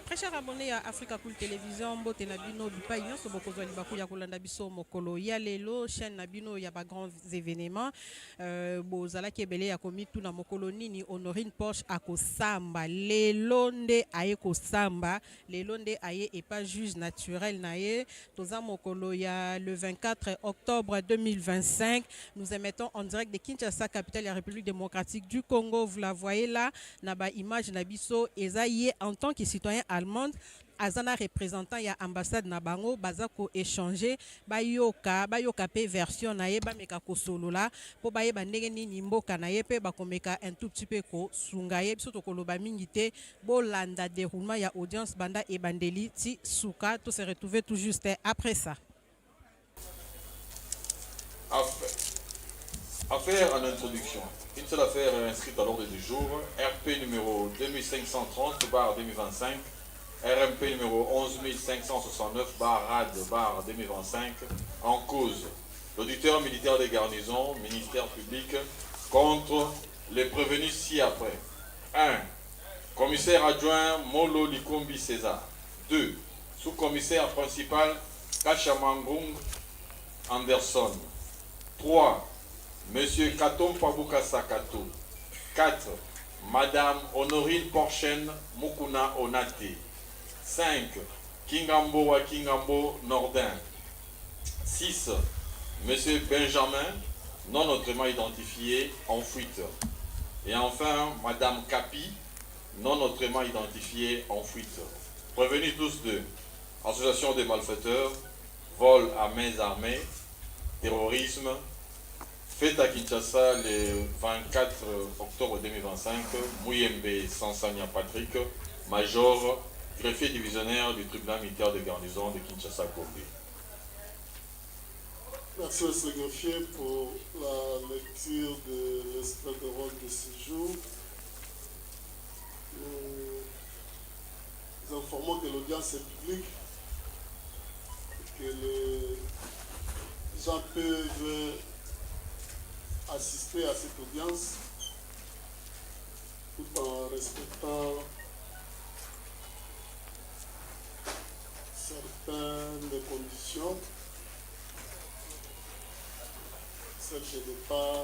Très cher abonné à Africa Cool Télévision, mbote na bino bipai nyonso bokozwa libaku ya kolanda biso mokolo ya lelo chaîne na bino ya ba grands événements bozalaki ebele ya komitu na mokolo nini Honorine Porsche akosamba lelo nde aye kosamba lelo nde aye et pas juge naturel na ye toza mokolo ya le 24 octobre 2025 nous émettons en direct de Kinshasa capitale de la République démocratique du Congo. Vous la voyez là na ba image na biso ezaye en tant que citoyen allemande azana représentant ya ambassade na bango bazako échanger bayoka pe version na ye bameka kosolola po baye bandenge nini mboka na ye pe bakomeka un tout petit peu ko sunga ye biso tokoloba mingi te bolanda déroulement ya audience banda e bandeli ti suka to se retrouver tout juste après ça. Affaire en introduction. Une seule affaire est inscrite à l'ordre du jour, RP numéro 2530-2025, RMP numéro 11569-RAD-2025, en cause l'auditeur militaire des garnisons, ministère public, contre les prévenus ci-après. 1. Commissaire adjoint Molo Likombi César. 2. Sous-commissaire principal Kachamangung Anderson. 3. Monsieur Katom Pabuka Sakato. 4. Madame Honorine Porchen Mukuna Onate. 5. Kingambo wa Kingambo Nordin. 6. Monsieur Benjamin, non autrement identifié, en fuite. Et enfin, Madame Capi, non autrement identifiée, en fuite. Prévenus tous deux. Association des malfaiteurs, vol à main armée, terrorisme, fait à Kinshasa le 24 octobre 2025, Mouyembe Sansania Patrick, major, greffier divisionnaire du tribunal militaire de garnison de Kinshasa-Kobe. Merci, M. le greffier, pour la lecture de l'extrait de rôle de ce jour. Nous informons que l'audience est publique et que les gens peuvent assister à cette audience tout en respectant certaines conditions, celles de ne pas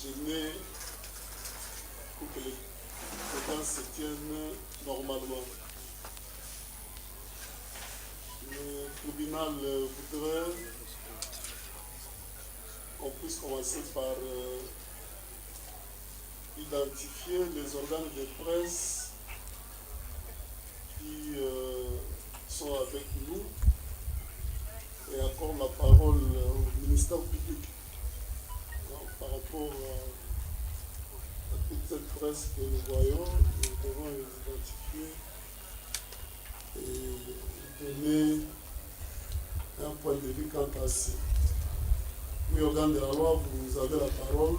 gêner pour que les audiences se tiennent normalement. Le tribunal voudrait qu'on puisse commencer par identifier les organes de presse qui sont avec nous et accorde la parole au ministère public. Donc, par rapport à toute cette presse que nous voyons, nous devons les identifier et donner un point de vue quant à ça. Oui, organe de la loi, vous avez la parole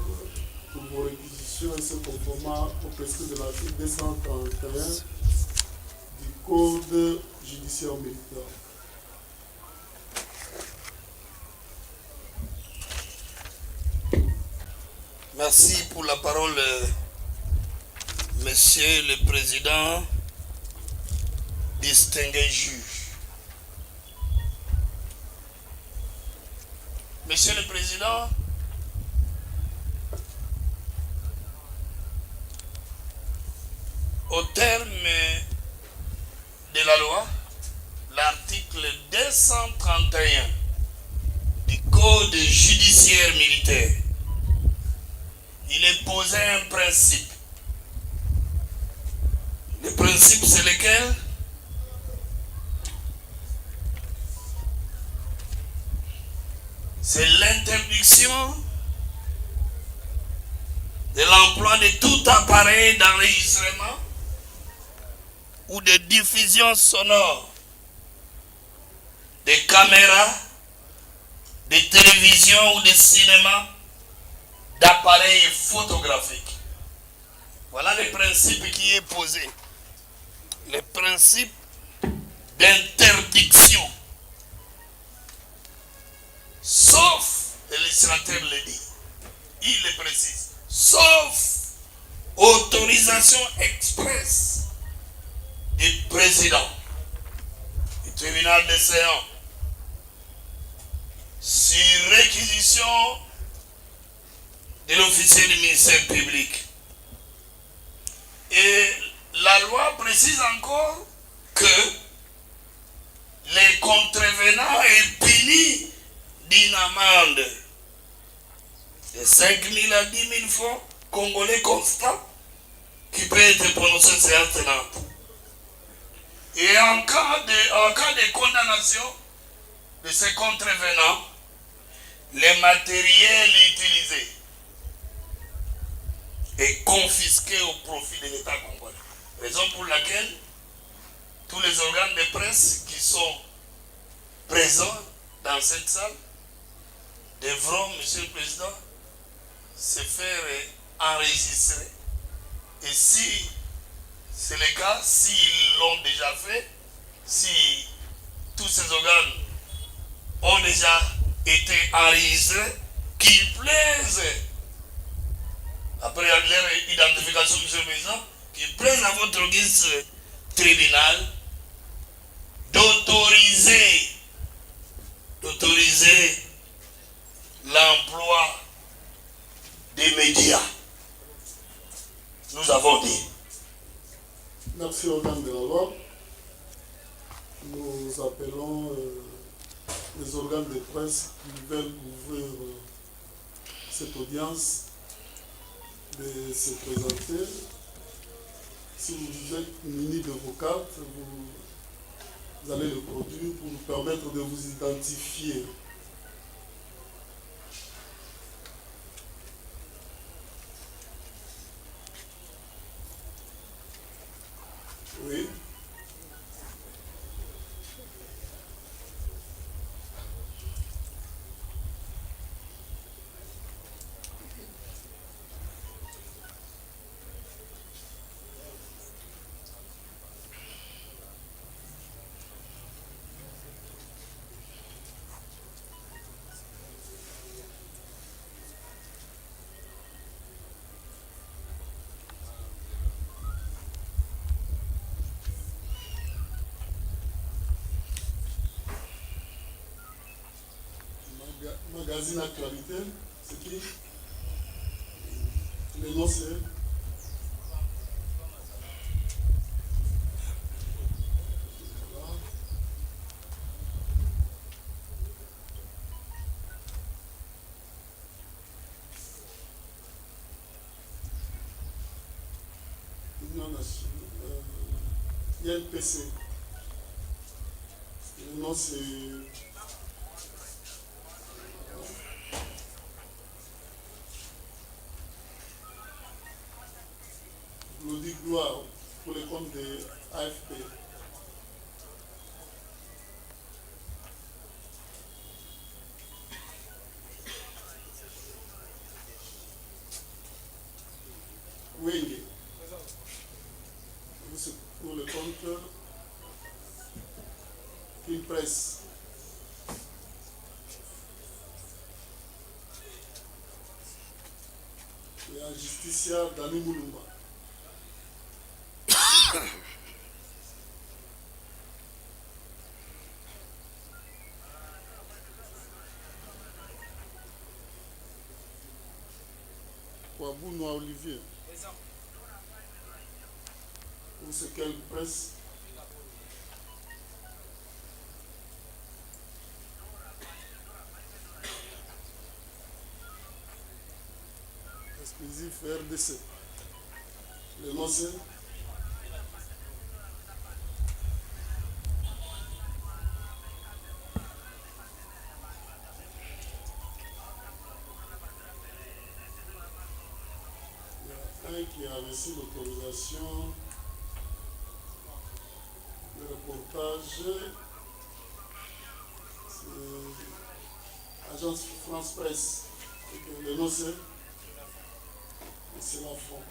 pour vos réquisitions et se conformant au prescrit de l'article 231 du Code judiciaire militaire. Merci pour la parole, Monsieur le Président, distingué juge. Monsieur le Président, au terme de la loi, l'article 231 du Code judiciaire militaire, il est posé un principe. Le principe, c'est lequel? C'est l'interdiction de l'emploi de tout appareil d'enregistrement ou de diffusion sonore, de caméras, de télévision ou de cinéma, d'appareils photographiques. Voilà le principe qui est posé. Le principe d'interdiction. Sauf, le législateur le dit, il le précise, sauf autorisation expresse président du tribunal des séants, sur réquisition de l'officier du ministère public. Et la loi précise encore que les contrevenants est puni d'une amende de 5 000 à 10 000 francs congolais constants qui peut être prononcé séance tenante. Et en cas de condamnation de ces contrevenants, les matériels utilisés est confisqué au profit de l'État congolais. Raison pour laquelle tous les organes de presse qui sont présents dans cette salle devront, Monsieur le Président, se faire enregistrer. Et si c'est le cas, s'ils l'ont déjà fait, si tous ces organes ont déjà été enregistrés, qu'ils plaisent, après leur identification, Monsieur le Président, qu'ils plaisent à votre guise tribunal d'autoriser l'emploi des médias. Nous avons dit. Merci organe de la loi. Nous appelons les organes de presse qui veulent ouvrir cette audience de se présenter. Si vous êtes munis de vos cartes, vous allez le produire pour nous permettre de vous identifier. Oui. Magazine Actualité, c'est qui? Le nom c'est INPC. Le nom c'est Claudie Gloire pour le compte de AFP. Wenge. C'est pour le compte Film Presse. Et un justiciable Dani Moulumba. Bounois Olivier. Pour ce quelle presse? Exclusif RDC. Le nom c'est qui a reçu l'autorisation de reportage, c'est Agence France Presse. Le nom c'est la fond.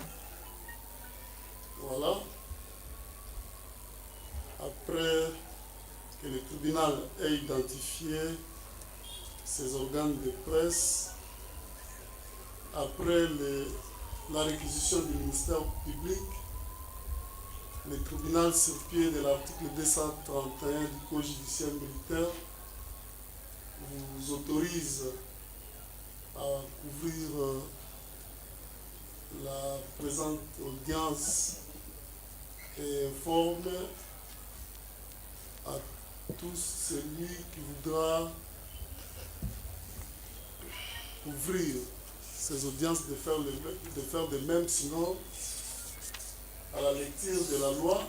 Voilà. Après que le tribunal ait identifié ces organes de presse, après la réquisition du ministère public, Le tribunal, sur pied de l'article 231 du Code judiciaire militaire, vous autorise à couvrir la présente audience et informe à tous celui qui voudra couvrir ces audiences de faire de même, sinon à la lecture de la loi,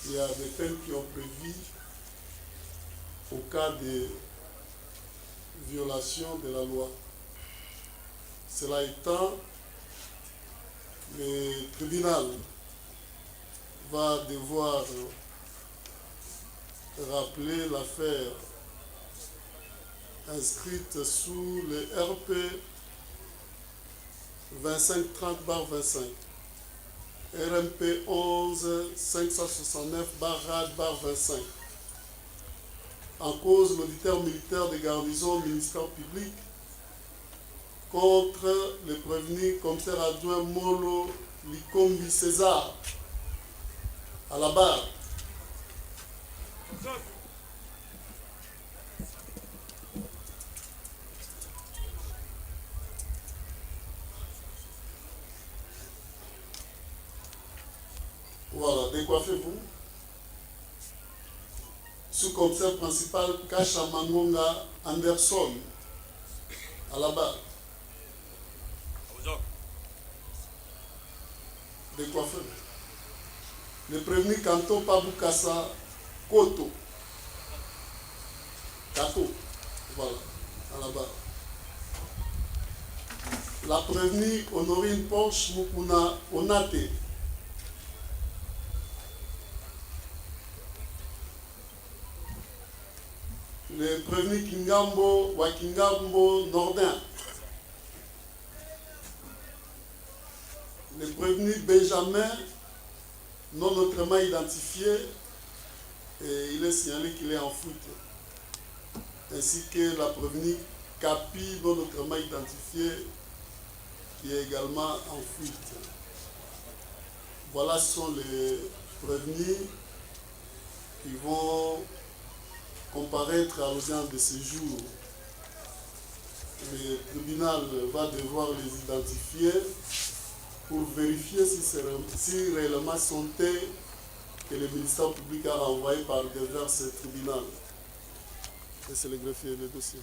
il y a des peines qui ont prévu au cas de violation de la loi. Cela étant, le tribunal va devoir rappeler l'affaire inscrite sous le RP 2530/25, RMP 11 569/25, en cause l'auditeur militaire de garnison au ministère public contre le prévenu commissaire adjoint Molo Likombi César à la barre. Voilà, décoiffez-vous. Sous-commissaire principal Kacha Mangonga Anderson à la barre. Décoiffez-vous. Le prévenu Kanto Pabukasa Koto. Kato. Voilà, à la barre. La prévenue Honorine Porsche Mukuna Onate. Le prévenu Kingambo Wakingambo Nordin. Le prévenu Benjamin, non autrement identifié, et il est signalé qu'il est en fuite. Ainsi que la prévenue Capi, non autrement identifié, qui est également en fuite. Voilà, ce sont les prévenus qui vont comparaître à l'audience de ce jour. Le tribunal va devoir les identifier pour vérifier si réellement sont eux que le ministère public a renvoyé par devers ce tribunal. Et c'est le greffier le dossier.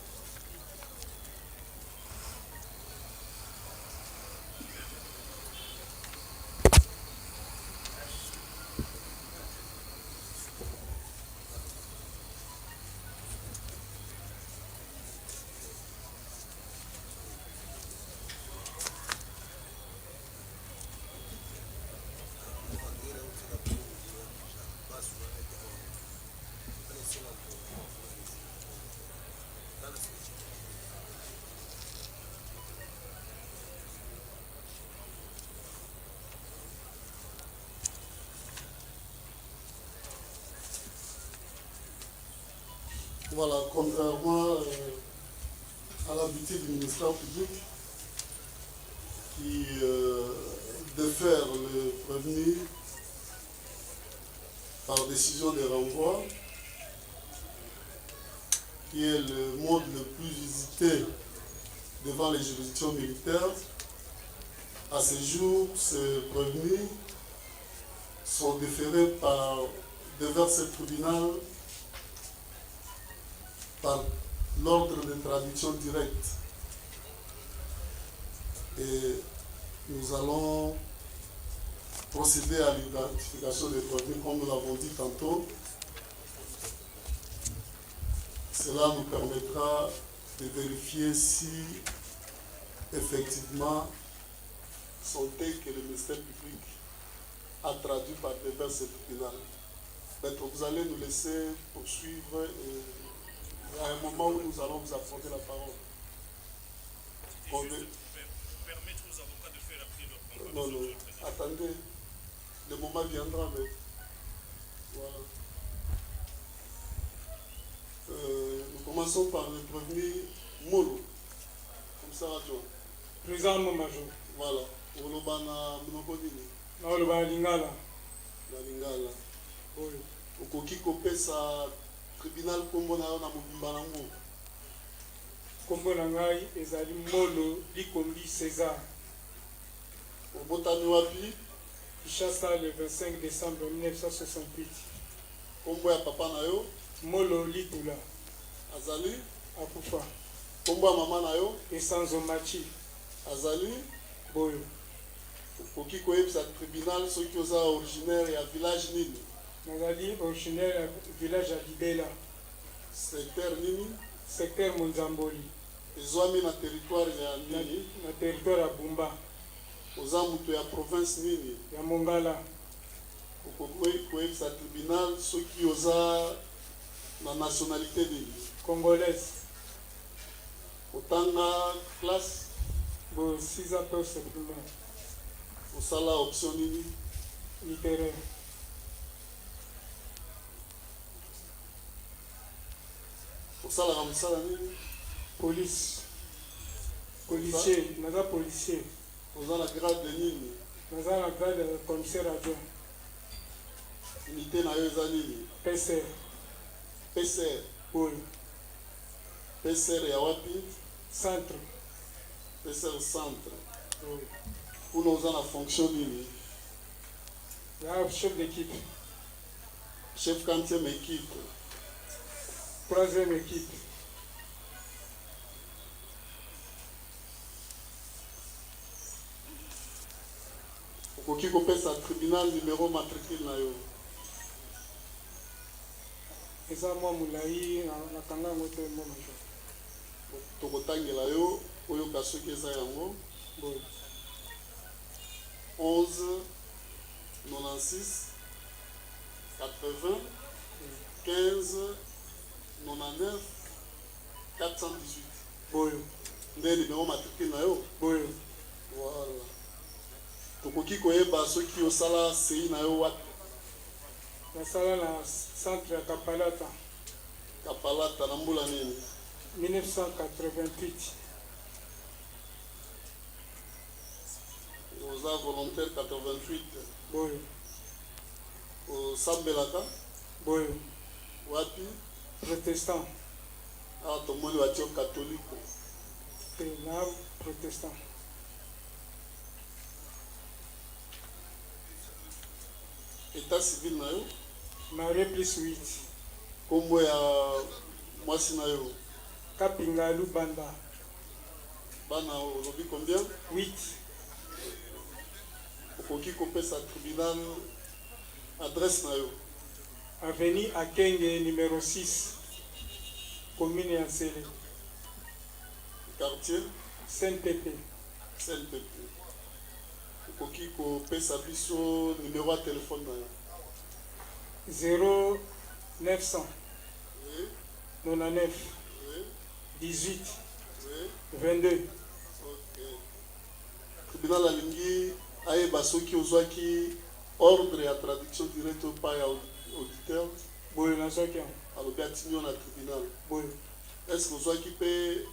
Voilà, contrairement à l'habitude du ministère public qui défère le prévenu par décision de renvoi, qui est le mode le plus usité devant les juridictions militaires, à ce jour, ces prévenus sont déférés devers ce tribunal par l'ordre de traduction directe. Et nous allons procéder à l'identification des prévenus comme nous l'avons dit tantôt. Cela nous permettra de vérifier si effectivement sont tels que le ministère public a traduit par devers ce tribunal. Maître, vous allez nous laisser poursuivre et à un moment où nous allons vous accorder la parole. Permettre aux avocats de faire après leur combat. Non, attendez. Le moment viendra, mais voilà. Nous commençons par le premier Molo. Comme ça, adjoint. Président Major. Voilà. Olobana Mnokodini. Olobana Lingala. na Lingala. Oyo okoki kopesa tribunal kombo na yo na mobimba nango. Kombo na ngai ezali Molo Likombi César. Obotami wapi? Kinshasa le 25 décembre 1968. Kombo ya papa na yo? Molo Litula. Azali? Akufa. Kombo ya mama na yo? Esanzo Machi. Azali? Boyo. Okoki koyebisa tribunal soki oza originaire ya village nini? Nazali originaire ya village ya Libela. Secteur nini? Secteur Monzamboli. Ezwami na territoire ya nini? Na territoire ya Bumba. Oza mutu ya province nini? Ya Mongala. Okoki koyebisa tribunal soki oza na nationalité nini? Congolaise. Otanga classe? Bo 6 ans pour ce primaire. Osala option nini? Littéraire. Osalaka mosala nini? Police. Policier. Naza policier. Oza na grade de nini? Naza na grade de commissaire adjoint. Unité na yo eza nini? PCR. PCR. Boyo. PCR ya wapi? Centre. PCR centre. Boyo. Kuna oza na fonction nini? Ya chef d'équipe. Chef quantième équipe. 3e équipe. Okoki kopesa tribunal numéro matricule na yo? Eza mwa mulai nakanga yango te mwa majo. Tokotangela yo oyoka soki eza yango. Boyo. 11 96 80 15 99 418. Boyo. Nde numéro matricule na yo? Boyo. Voilà. Tokoki koyeba soki osala CI na yo wapi? Nasala na centre ya Kapalata. Kapalata na mbula nini? 1988. Oza volontaire 88. Boyo. Osambelaka Boyo. wapi? Protestant. Awa tomoni batie yo catholique. Na protestant. État civil na yo? Marie plus 8. Kombo ya mwasi na yo? Kapinga Lubanda. Bana olobi combien? 8. Okoki kopesa tribunal adresse na yo? Avenue Akenge numéro 6. Commune ya Nsele. Quartier? Saint-Pépé. Saint-Pépé. Okoki kopesa biso numéro ya téléphone na yo? 0900 Oui, 99 oui, 18 oui. 22. Ok. Tribunal alingi ayeba soki ozwaki ordre ya traduction directe pa ya auditeur. Boyo nazwaki yango. Alobi atimi yo na tribunal. Boyo. Est-ce que ozwaki mpe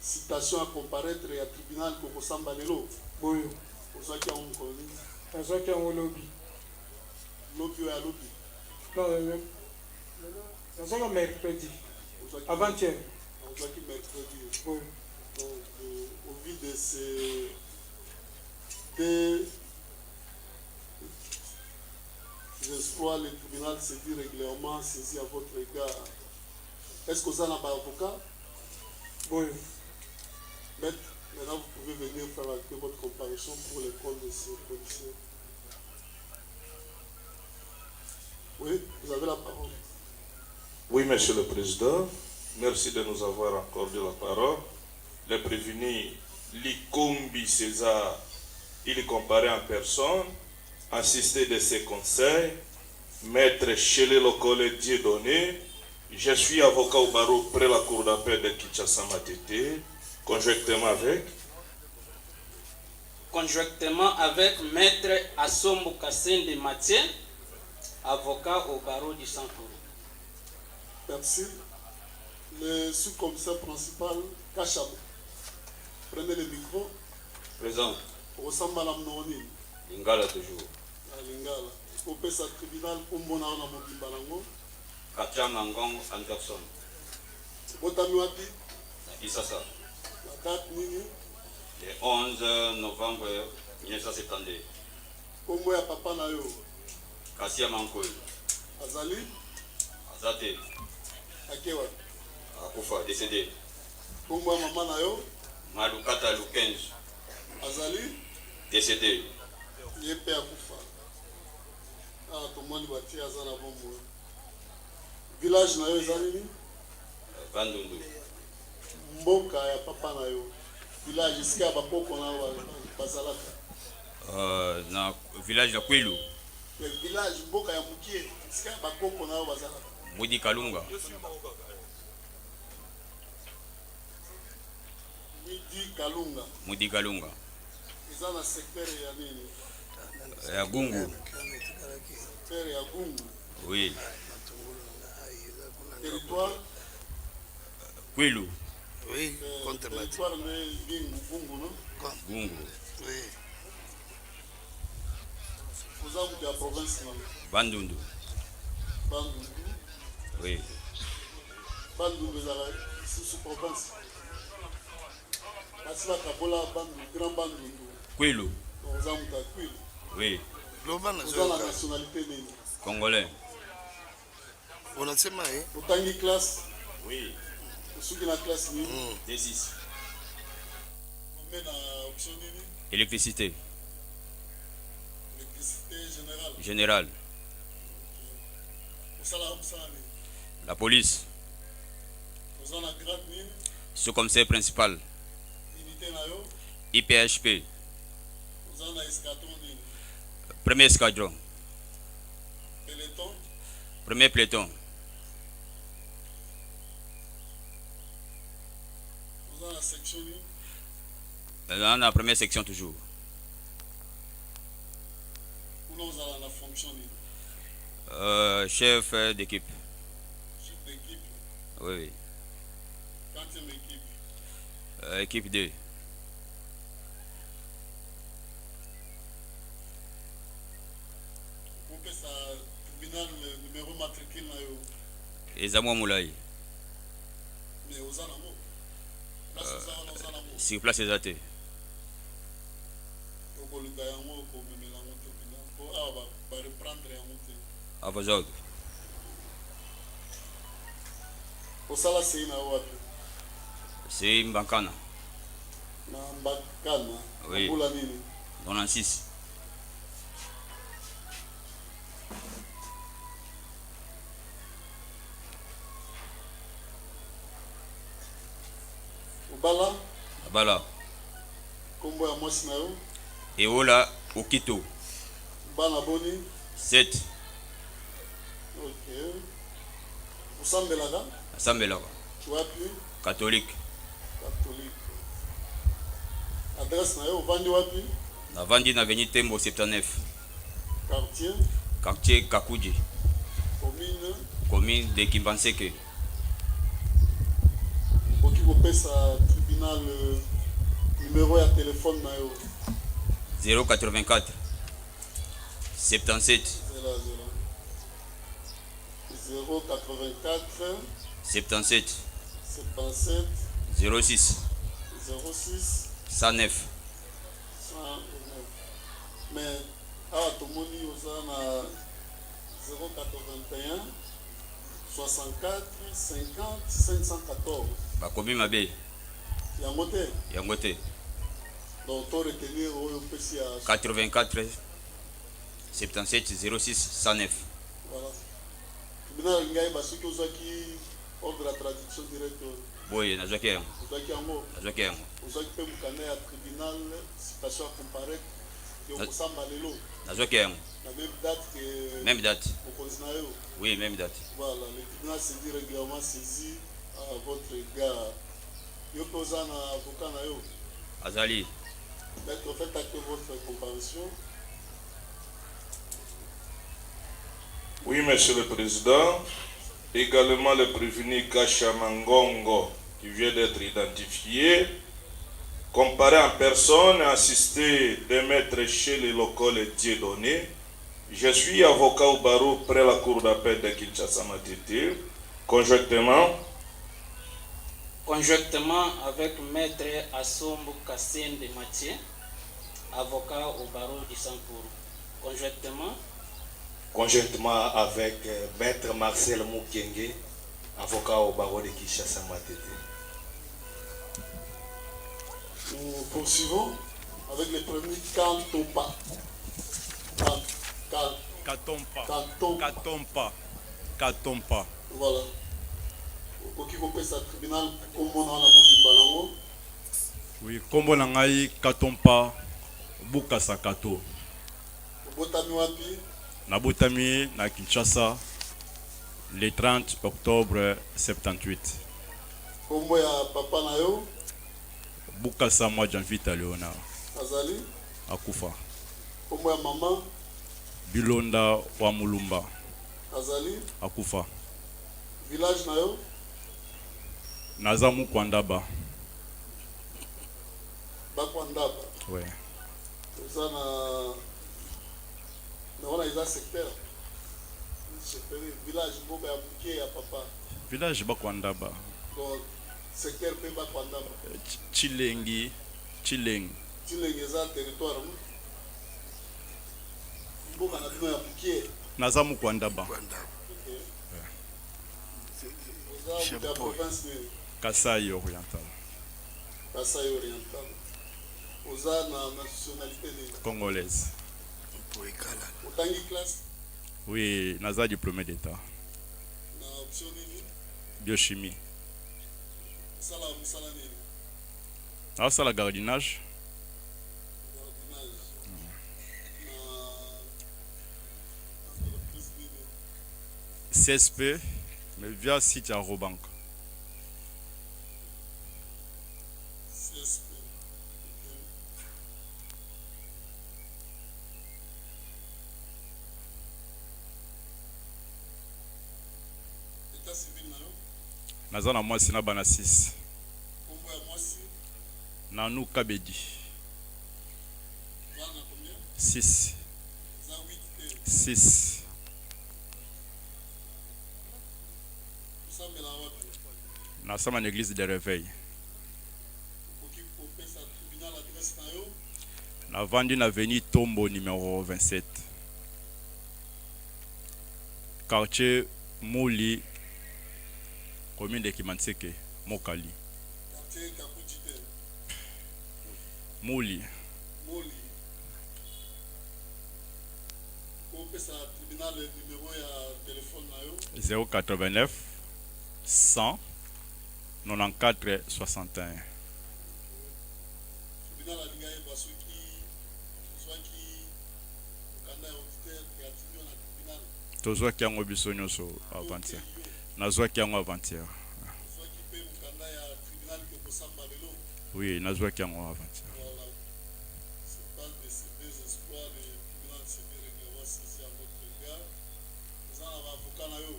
citation à comparaître ya tribunal kokosamba lelo? Boyo. Ozwaki yango mokolo nini? Nazwaki yango lobi. Lobi oyo alobi? Non, nazwaki mercredi. Ozwaki Avant-hier. ozwaki mercredi. Boyo. Donc, au vu de ces deux exploits, le tribunal s'est dit régulièrement saisi à votre égard. Est-ce que vous avez un avocat? Boyo. Maître, maintenant vous pouvez venir faire un peu votre comparution pour les comptes de ces policiers. Oui, vous avez la parole. Oui, Monsieur le Président, merci de nous avoir accordé la parole. Le prévenu Likombi César, il est comparé en personne, assisté de ses conseils, Maître Chele Lokole Dieudonné. Je suis avocat au barreau près la cour d'appel de Kinshasa Matete, conjointement avec Maître Assombo Kassende Mathieu, avocat au barreau du Sankuru. Merci. Le sous-commissaire principal, Kachabo. Prenez le micro. Présent. Au Samba Lamnoni. Lingala toujours. À Lingala. kopesa tribunal kombo na ona mobimba nango. Kachama Ngong Anderson. Botami wapi? Na Kisasa. La date nini? Le 11 novembre 1972. Kombo ya papa na yo? Kasia Mankoy. Azali? Azate. Akewa? Akufa, décédé. Kombo ya mama na yo? Malukata Lukenj. Azali? Décédé. Yepe akufa. Ah, tomoni bati azana bombo. Village na yo ezali ni? Bandundu. Mboka ya papa na yo? Village iska bakoko na bazalaka? Na village de Kwilu. Le village mboka ya mukie iska bakoko na bazalaka? Mudi Kalunga. Midi Kalunga. Eza na secteur ya nini? Ya Gungu. Secteur ya Gungu. Oui. Territoire Kwilu. Oui, contre la territoire de Gungu, non? Gungu. Oui. Vous avez de la province, non? Bandundu. Bandundu. Oui. Bandundu est sous province. Asila Kabola Bandundu, Grand Bandundu. Kwilu. Vous avez de Kwilu. Oui. Vous avez la nationalité nini? Congolais. Unasema eh? Utangi classe? Oui. Usuki na classe nini? D6. Combien na option nini? Électricité. Électricité générale. Général. La police. Vous avez la grade nini? Sous-commissaire principal. Unité na yo? IPHP. Vous avez la escadron nini? Premier escadron. Peloton? Premier peloton. Vous avez la section nini? Dans la première section toujours. Vous avez la fonction nini? Chef d'équipe. Chef d'équipe? Oui. Quantième équipe? Équipe 2. Vous faites ça, tribunal numéro matricule na yo? Ezamo Moulay. Mais aux anamo? Place aux anamo? Sur place Ezate. Pour le gars yango, pour me mélanger au tribunal. Pour reprendre yango te. À vos ordres. Pour ça là, c'est une wapi? C'est Mbakana. Na Mbakana? Oui. Pour la nini? 96. Bala? Bala. Kombo ya mwasi na yo? Eola Okito. Bana boni? 7. Ok. Usambelaka? Asambelaka. Wapi? Catholique. Catholique. Adresse na yo ovandi wapi? Navandi na Avenue Tembo 79. Quartier? Quartier Kakuji. Commune? Commune de Kimbanseke. Oki kopesa tribunal numéro ya téléphone na yo? 084 77 084 77 77 06 06 109. 109. Mais awa tomoni oza na 081 64 50 514. Bakomi mabe. Yango te? Yango te. Donc to retenir oyo pesi ya 84 77 06 109. voilà. Tribunal ngai basuki ozaki ordre la traduction directe. Boye nazwaki yango. Ozaki yango? Nazwaki yango. Ozaki pe mukanda ya tribunal citation à comparer yo kusamba lelo. Nazwaki yango. La même date que Même date. Mokonzi na yo. Oui, même date. Voilà, le tribunal se dit régulièrement saisi à votre égard. Yo pe oza na avocat na yo? Azali. Maître, faites acte votre comparaison. Oui, Monsieur le Président. Également le prévenu Kachamangongo, qui vient d'être identifié, comparé en personne et assisté de maître chez les locaux Dieudonné, Je suis avocat au barreau près la cour d'appel de Kinshasa Matete, conjointement avec Maître Assombo Kassende Mathieu, avocat au barreau du Sankourou. Conjointement avec Maître Marcel Moukenge, avocat au barreau de Kinshasa Matete. Nous poursuivons avec le premier Kantompa. Katompa. Voilà. Okoki kopesa tribunal kombo na mobimba nango. Oui, kombo na ngai Katompa Bukasa Kato. Obotami wapi? Nabotami na Kinshasa le 30 octobre 78. Kombo ya papa na yo? Bukasa mwa Janvita Léonard. Azali? Akufa. Kombo ya mama? Bilonda wa Mulumba. Azali? Akufa. Village na yo? Nazamu Kwandaba. Bakwandaba? Ouais. Eza na wana eza secteur. Village mboka ya muke ya papa. Village Bakwandaba. Donc secteur pe Bakwandaba. Chileng. Chileng eza territoire. Mboka na bino ya muke. Nazamu Kwandaba. Oza ya province ni Kasai Oriental. Kasai Oriental. Oza na nationalité ni Congolaise. Otangi classe? Oui, naza diplômé d'état. Na option nini? Biochimie. Sala musala nini? Asala gardinage. Jardinage. CSP, mais via site à Robank. CSP. État civil na yo? Naza na mwasi na bana 6. Kombo ya mwasi? Nanou Kabedi. Bana combien? 6. Za 8 te. 6. Usambela wapi? Nasama na église de réveil. Okoki kopesa tribunal adresse na yo? Na vendu na avenue Tombo numéro 27. Quartier Mouli, commune de Kimanseke, Mokali. Quartier Kakuji te. Mouli. Moli. Kopesa tribunal numéro ya téléphone na yo? 089 100 94 61. Tribunal alinga yeba soki ozwaki okanda ya auditeur ya tindi yo na tribunal. Tozwaki yango biso nyonso avant-hier. Nazwaki yango avant-hier. Ozwaki mpe mokanda ya tribunal ke kosamba lelo. Oui, nazwaki yango avant-hier. Voilà. C'est pas de ces désespoirs, le tribunal s'est régulièrement saisi à votre égard. Nous avons un avocat na yo.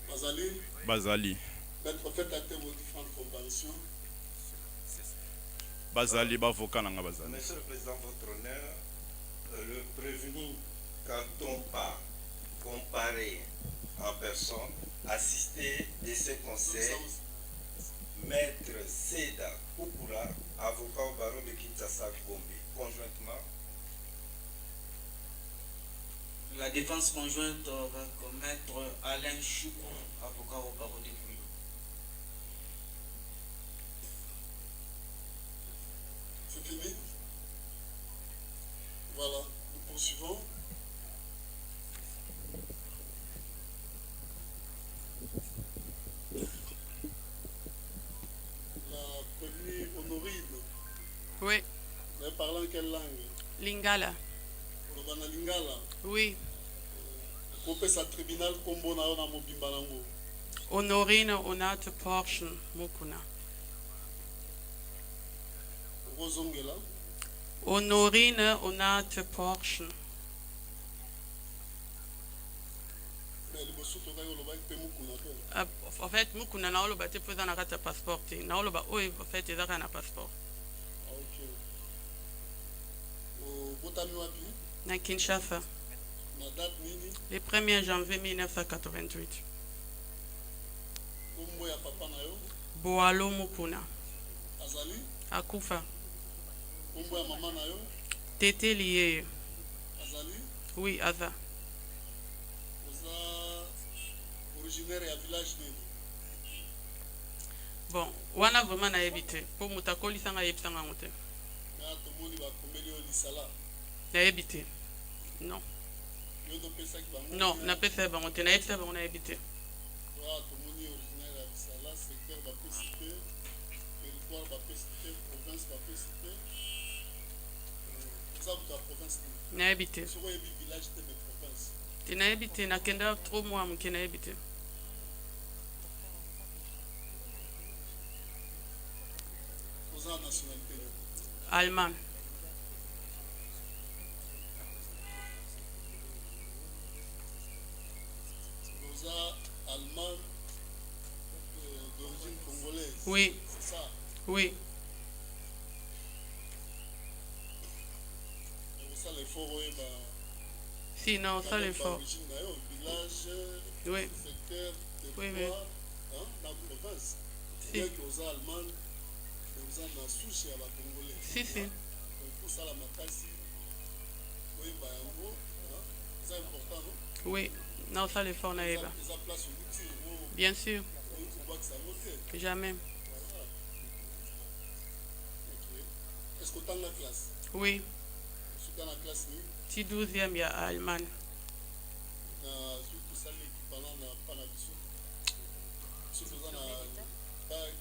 Bazali, Bazali. maître, faites acter vos différentes conventions. Bazali, bavoka nanga Bazali. Monsieur le Président, votre honneur, le prévenu Katompa comparé en personne, assisté de ses conseils, Maître Seda Kukura, avocat au barreau de Kinshasa Gombe, conjointement. La défense conjointe va commettre Alain Choukou, avocat au barreau de Pouillou. C'est fini? Voilà, nous poursuivons. La prévenue Honorine, Oui, vous avez parlé en quelle langue? Lingala. Olobana Lingala. Oui, Kopesa tribunal kombo na yo na mobimba nango. Honorine Onate Portion Mukuna. Okozongela. Honorine Onate Portion. Mais liboso tokaki olobaki mpe mokuna te. En fait, Mukuna na oloba te poza na kati ya passeport te. Na oloba oyo en fait ezaka na passeport. Ah, ok. Obotami wapi? na Kinshasa, Na date nini? le 1er janvier 1988. Kombo ya papa na yo? Boalo Mukuna, Azali? akufa. Kombo ya mama na yo? Tete lié. Azali? Oui, aza. Oza originaire ya village nini? Bon, wana vraiment na yebite. Pour mutakoli sanga yebisanga ngote. Na tomoni ba komeli yo lisala. Na yebite. Non. Yo to pesa ki bango? Non, na pesa bango te na yebisa bango na yebite. Wa tomoni originaire ya lisala, secteur ba PCP, territoire ba PCP, province ba PCP. Oza buta province nini? Na yebite. Soko yebi village te de province. Te na yebite na kenda 3 mois muke na yebite. Oza nationalité nini? Allemand. Oza allemand d'origine congolaise. Oui. C'est ça. Oui. Ça l'effort oyeba. Si, non, ça l'effort. Origine na yo, village, Oui. secteur, Oui, oui. territoire, hein, na province. Si. Bien que oza allemand, oza na souche ya ba congolais. Si, si. Donc pour ça la makasi oyeba yango, hein, c'est important non? Oui. Non, ça l'effort na yeba. Eza place outil ou Bien sûr. ou box à noter. Jamais. Voilà. OK. Est-ce que tu as la classe? Oui. Dans la classe ni? Si 12e ya Allemand. Na surtout ça l'équivalent na pas na biso. Surtout ça na bac.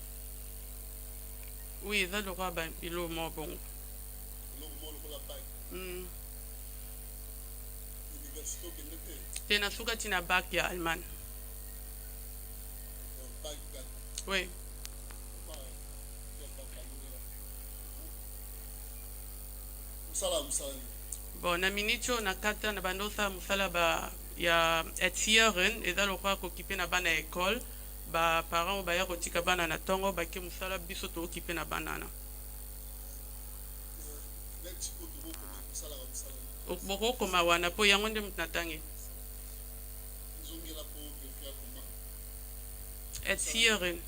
Oui, ça le roi ben ilo mo bon. Le mo la bac. Université que n'était. Tena suka tina bac ya Allemand. Bac. Oui. Salam. Bon, na minicho na kata na bandosa musala ba ya etieren eza lokwa ko kipe na bana école ba parents ba ya kotika bana na tongo ba ke musala biso to kipe na banana. Boko koma wana po yango nde mutnatangi. Etieren.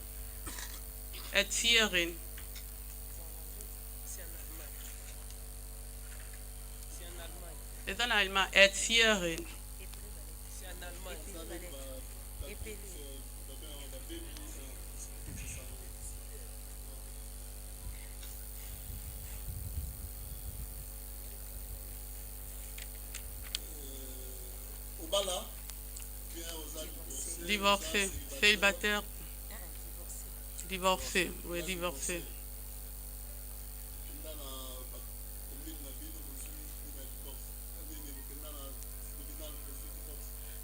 C'est en allemand, Erziehering. C'est en allemand. Obala, divorcé, célibataire. Divorcé, oui, divorcé.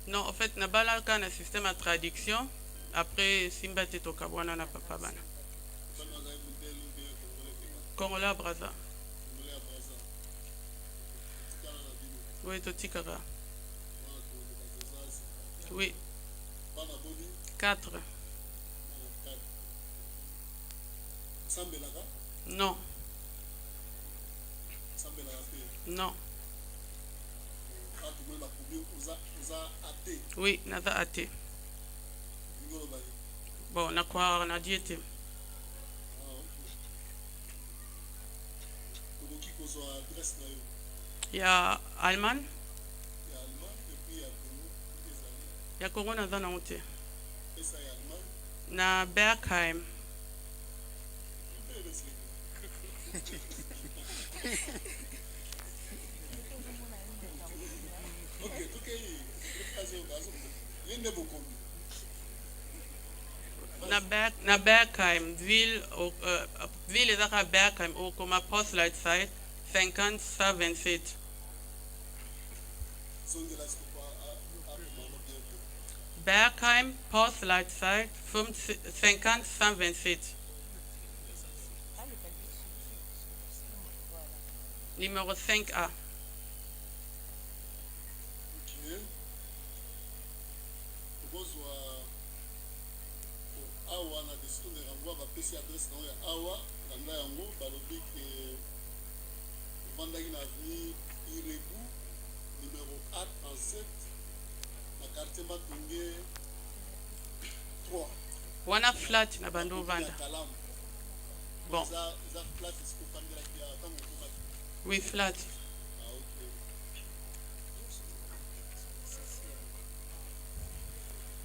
Non, en fait, nabala quand un système à traduction, après simba te toka bwana na papa bana. Congolais Braza. Oui, totikara. Oui. 4. Non. Non. Oui, naza athée. Bon, na quoi on a diété. Il y a Allemand. Il y a Congo naza na honte. Na Bergheim. Na Bergheim, ville est à Bergheim, au comme postleid site 50-127. Bergheim, postleid site 50-127. Numéro 5A. Awa na décision de renvoi va PC adresse na ya awa kanda yango balobi ke vandaki na avenue Irebu numéro A37 na quartier Matunge 3. Wana flat na bando vanda. Bon. Ça flat est-ce que famille la qui a tant Oui, flat. Ah ok.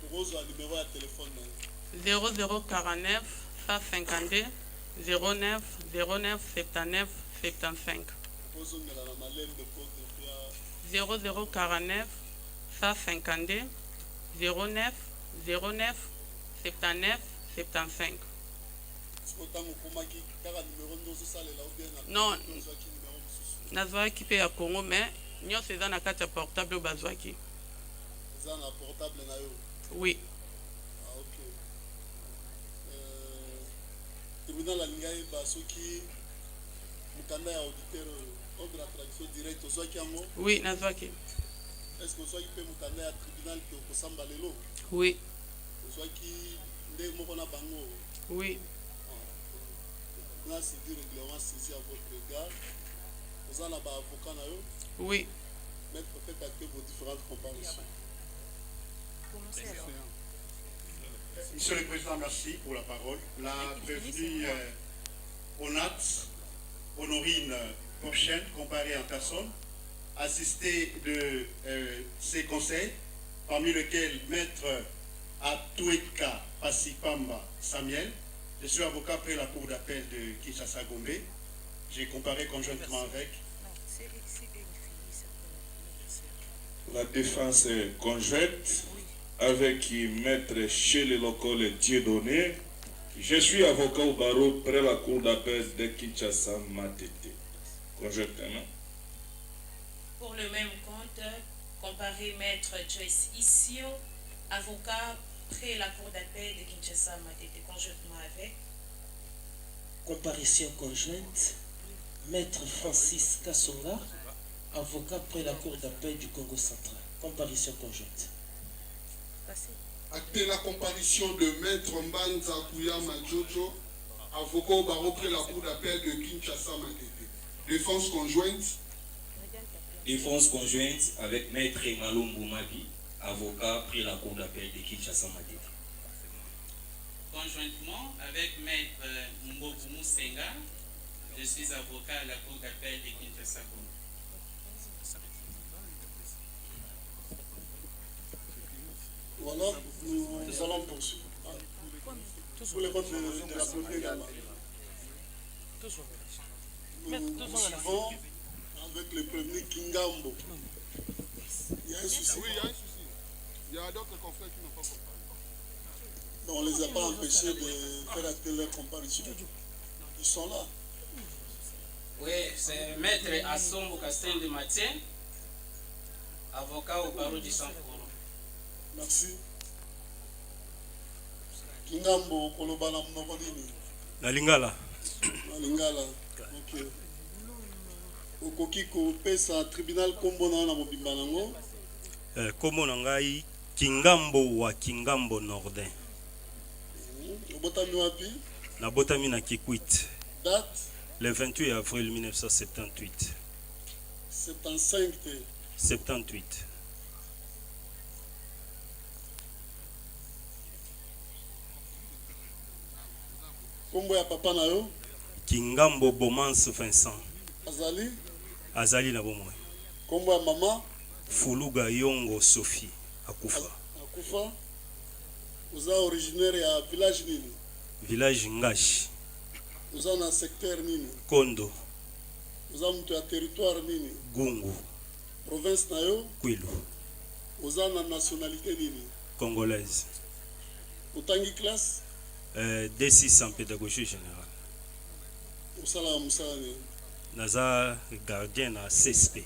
Pour eux, le numéro de téléphone. 0049 152 09 09 79 75. 0049 152 09 09 79 75. Non, nazwaki mpe ya Congo, mais nyonso eza na kati ya portable oyo bazwaki. Eza na portable na yo? Oui. Ah ok. Tribunal alinga yeba soki mukanda ya auditeur ordre à traduction directe ozwaki yango? Oui, nazwaki. Est-ce que ozwaki mpe mukanda ya tribunal te okosamba lelo? Oui. Ozwaki nde moko na bango? Oui. Là, c'est du règlement saisi à votre égard. Vous en avez un avocat na yo? Oui. Maître, faites acter vos différentes comparaisons. Monsieur le Président, merci pour la parole. La prévenue Onat, Honorine Porchen, comparée en personne, assistée de ses conseils, parmi lesquels Maître Atueka Pasipamba Samuel. Je suis avocat après la cour d'appel de Kinshasa-Gombe. J'ai comparé conjointement avec la défense conjointe avec Maître Chele Lokole Dieudonné. Je suis avocat au barreau près la cour d'appel de Kinshasa-Matete. Conjointement. Pour le même compte, comparé Maître Joyce Issio, avocat près la cour d'appel de Kinshasa-Matete, conjointement avec. Comparution conjointe, Maître Francis Kassonga, avocat près la cour d'appel du Congo central. Comparution conjointe. Actez la comparution de Maître Mbanza Kouyama Jojo, avocat au barreau près la cour d'appel de Kinshasa-Matete. Défense conjointe. Défense conjointe avec Maître Malumbu Mabi, avocat près la cour d'appel de Kinshasa-Matete. Conjointement avec Maître Mboku Musenga, je suis avocat à la cour d'appel de Kinshasa-Gombe. Voilà, nous allons poursuivre. Pour les comptes de la première également. Nous suivons avec le premier Kingambo. Il y a un souci. Oui, il y a un souci. Il y a d'autres confrères qui n'ont pas compris. On ne les a pas empêchés de faire acter leur comparution. Ils sont là. Oui, c'est Maître Assombo Castin de Mathieu, avocat au barreau du Sankoro. Merci. Kingambo, Kolobana Mnokonini. Na Lingala. Na Lingala. Ok. Okokiko pesa tribunal kombo na mobimba nango. Kombo na ngai Kingambo wa Kingambo Nordin. Botami wapi? Na botami na Kikwit. Date? Le 28 avril 1978. 75 te. 78. Kombo ya papa na yo? Kingambo Bomance Vincent. Azali? Azali na bomwe. Kombo ya mama? Fuluga Yongo Sophie. Akufa. Akufa? Vous êtes originaire ya village nini? Village Ngashi. Vous êtes dans secteur nini? Kondo. Vous êtes dans territoire nini? Gungu. Province na yo? Kwilu. Vous êtes dans nationalité nini? Congolaise. Otangi classe? D6 en pédagogie générale. Osala musala ni? Naza gardien à CSP.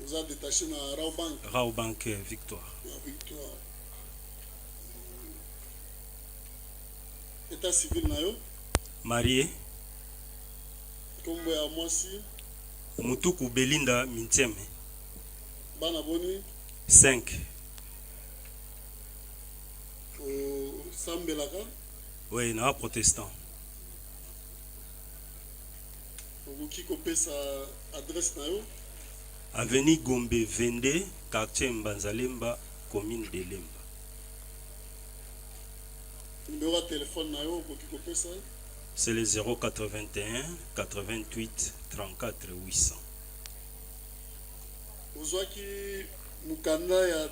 Vous êtes détaché dans Raobank? Raobank Victoire. Victoire. État civil na yo? Marié. Kombo ya mwasi? Mutuku Belinda Mintieme. Bana boni? 5. Sambelaka? Oui, na protestant. Okoki kopesa adresse na yo? Avenue Gombe 22, quartier Mbanzalemba, commune de Lemba. Numéro de téléphone, C'est le 081 88 34 800. Ozwaki mukanda ya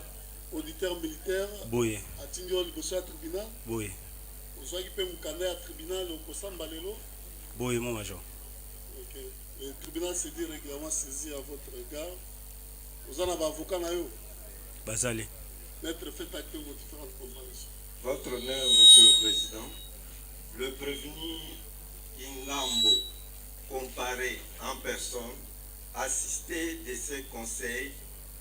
auditeur militaire. Boye. Atindio liboso ya tribunal. Boye. Ozwaki pe mukanda ya tribunal okosamba lelo. Boye mon major. Ok. Le tribunal s'est dit régulièrement saisi à votre égard. Vous en avez avocat na yo. Bazale. Maître, faites acte vos différentes comparaisons. Votre honneur, Monsieur le Président, le prévenu Ingambo, comparé en personne, assisté de ses conseils,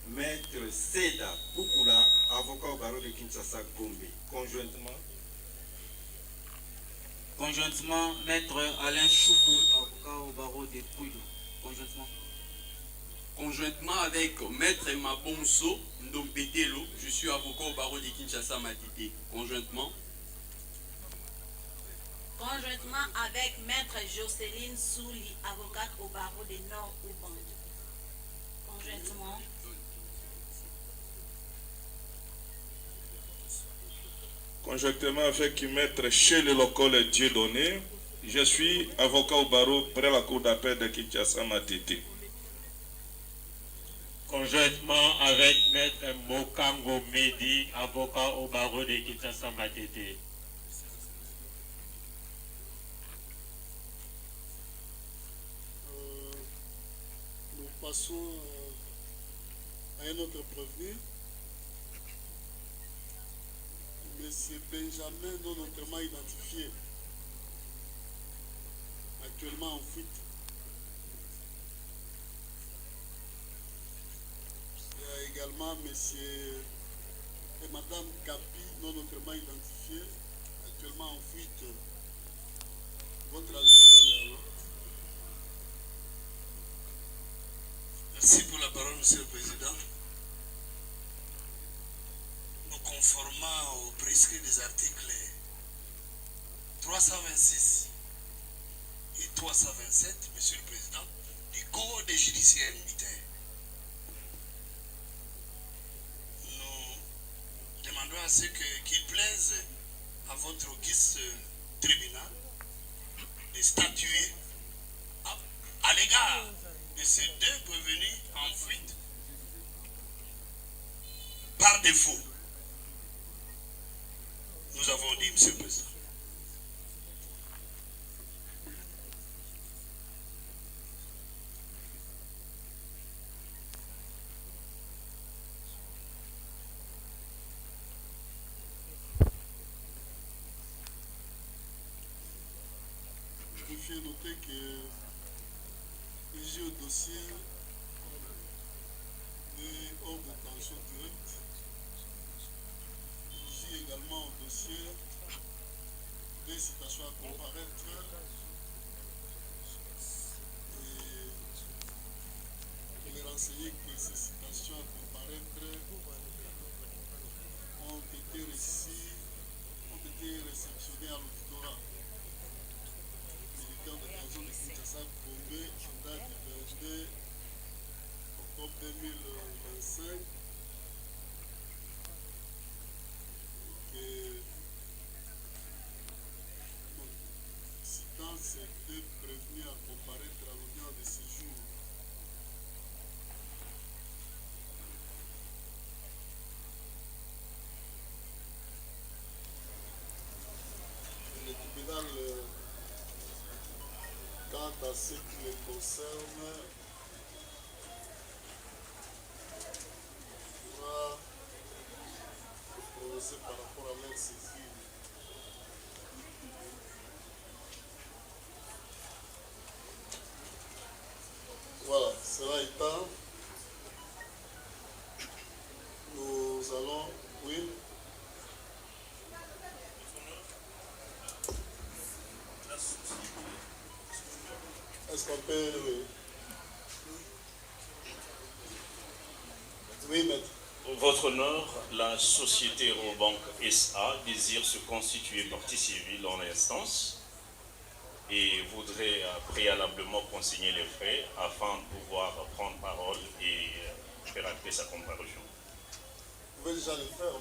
Maître Seda Boukoula, avocat au barreau de Kinshasa Gombe, Conjointement, Maître Alain Choukou, avocat au barreau de Pouilou. Conjointement avec Maître Mabonso Ndompetelo, je suis avocat au barreau de Kinshasa Matete. Conjointement avec Maître Jocelyne Souli, avocate au barreau de Nord-Ouban. Conjointement avec Maître Chele Lokole Dieudonné, je suis avocat au barreau près la cour d'appel de Kinshasa Matete. Conjointement avec Maître Mokango Medi, avocat au barreau de Kinshasa Matete. Nous passons à un autre prévenu. Monsieur Benjamin, non notamment identifié, actuellement en fuite. Il y a également monsieur et madame Kapi, non notamment identifié, actuellement en fuite. Votre avis. Merci pour la parole, Monsieur le Président. Nous conformant au prescrit des articles 326 et 327, Monsieur le Président, du Code judiciaire militaire, nous demandons à ce qu'il plaise à votre auguste tribunal de statuer à l'égard de ces deux prévenus en fuite par défaut. Nous avons dit, Monsieur le Président. Il faut noter que le dossier est hors de tension directe. Il également au dossier des citations à comparaître et les renseigner que ces citations à comparaître ont été réceptionnées à l'auditorat militaire de la zone de Kinshasa Gombe en date du 22 octobre 2025. Citant ces deux prévenus à comparaître à l'audience de séjour. Le tribunal, quant à ce qui les concerne, pourra se prononcer par rapport à leur saisie. Voilà, cela étant, nous allons, oui. Est-ce qu'on peut, oui, maître. Votre honneur, la société Eurobank SA désire se constituer partie civile en l'instance. et voudrait préalablement consigner les frais afin de pouvoir prendre parole et faire acter sa comparution. Vous pouvez déjà le faire.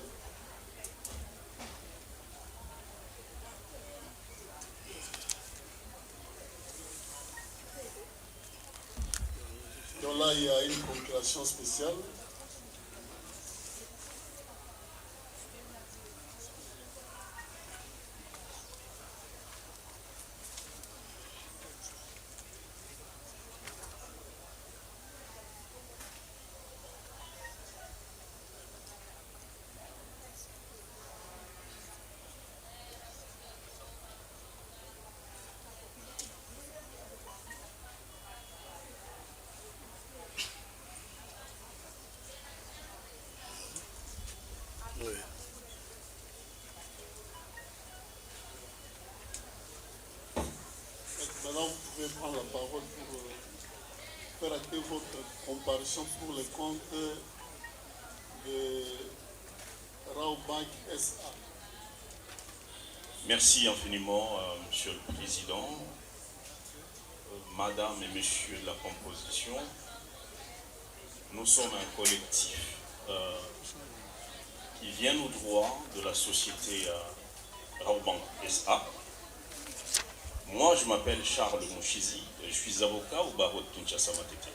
Donc là, il y a une procuration spéciale. Oui. Maintenant, vous pouvez prendre la parole pour faire acter votre comparution pour le compte de Raobank SA. Merci infiniment, Monsieur le Président, Madame et Messieurs de la composition. Nous sommes un collectif qui vient au droit de la société Raobank SA. Moi, je m'appelle Charles Mouchizi, je suis avocat au barreau de Kinshasa Matete.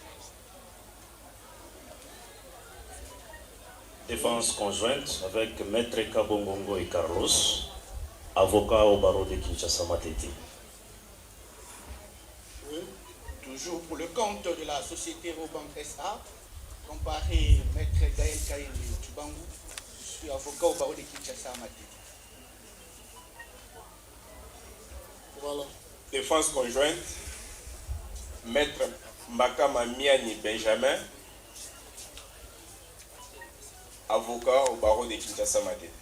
Défense conjointe avec Maître Kabongongo et Carlos, avocat au barreau de Kinshasa Matete. Oui. Toujours pour le compte de la société Raobank SA, comparé Maître Gaël Kaïli Tchubangou, je suis avocat au barreau de Kinshasa Matete. Voilà. Défense conjointe, Maître Makama Miani Benjamin, avocat au barreau de Kinshasa Matete.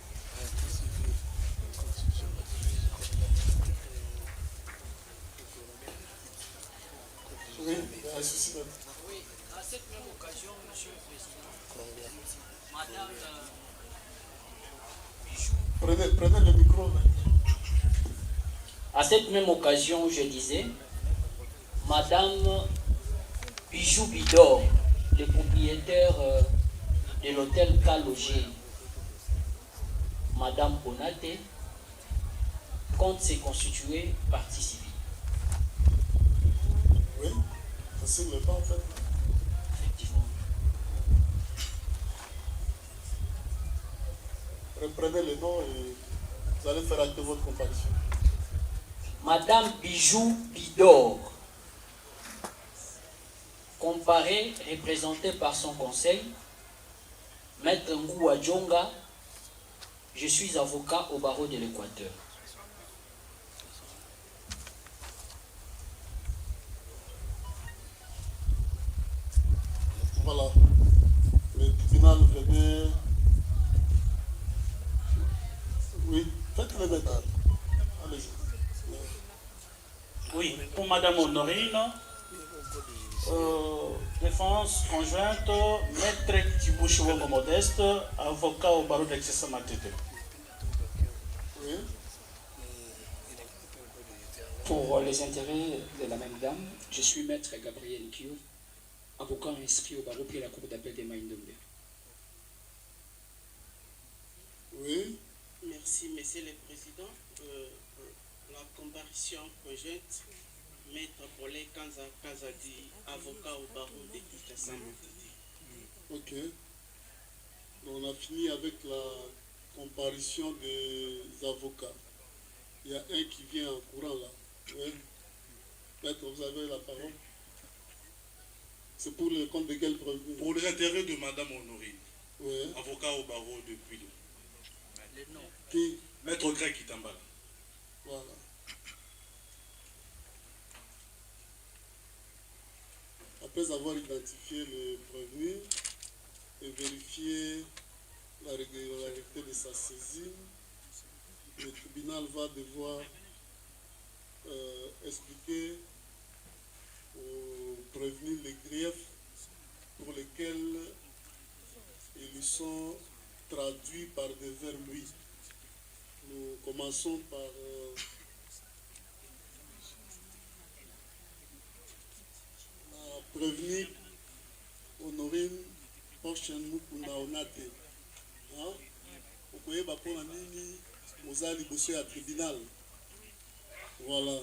Oui, il y a un souci. Oui, à cette même occasion, Monsieur le Président, Madame Bijou. Prenez le micro. À cette même occasion, je disais, Madame Bijou Bidor, le propriétaire de l'hôtel Kalogé, Madame Onate, compte se constituer partie civile. Oui, ça signe le pas en fait. Effectivement. Reprenez le nom et vous allez faire acter votre comparution. Madame Bijou Bidor, comparée, représentée par son conseil, Maître Ngoua Djonga, je suis avocat au barreau de l'Équateur. Voilà. Le tribunal venait. Oui, faites-le maintenant. Allez-y. Oui, pour Madame Honorine, défense conjointe, Maître Tibouchouongo Modeste, avocat au barreau d'Excessa Matete. Oui. Pour les intérêts de la même dame, je suis Maître Gabriel Kio, avocat inscrit au barreau puis à la cour d'appel de Maïndombe. Oui. Merci, Monsieur le Président. La comparution conjointe, Maître Paulé Kanza Kazadi, avocat au barreau de Kinshasa. Ok. Donc on a fini avec la comparution des avocats. Il y a un qui vient en courant là. Oui. Maître, vous avez la parole. C'est pour le compte de quel prévenu? Pour les intérêts de Madame Honorine, oui. Avocat au barreau de Puilo. Qui? Maître Greg Kitambala. Voilà. Après avoir identifié le prévenu et vérifié la régularité de sa saisine, le tribunal va devoir expliquer aux prévenus les griefs pour lesquels ils lui sont traduits par des vers lui. Nous commençons par prévenir Honorine prochaine Mukunda Onate. Vous pouvez pas prendre nini aux ali bossé à tribunal. Voilà.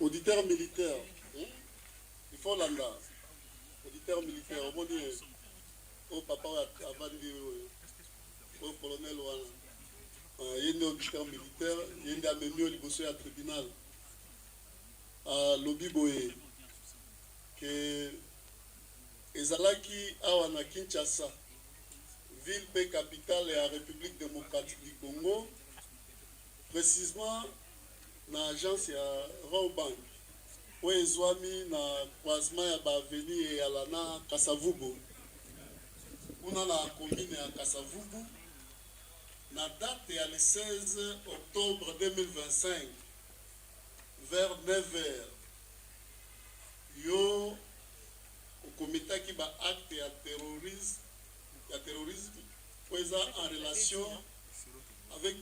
Auditeur militaire. Il faut l'anda. Auditeur militaire. Au moins, au papa avant au colonel wana. Il y a un auditeur militaire. Il y a un ami bossé à tribunal. Lobby boye. Que ezalaki awa na Kinshasa, ville pe capitale et la République démocratique du Congo, précisément na agence ya Rawbank, où ezwami na croisement ya baveni et ya lana Kasavubu, una na commune ya Kasavubu, na date ya le 16 octobre 2025, vers 9h, yo au comité qui va acte à terrorisme, en relation avec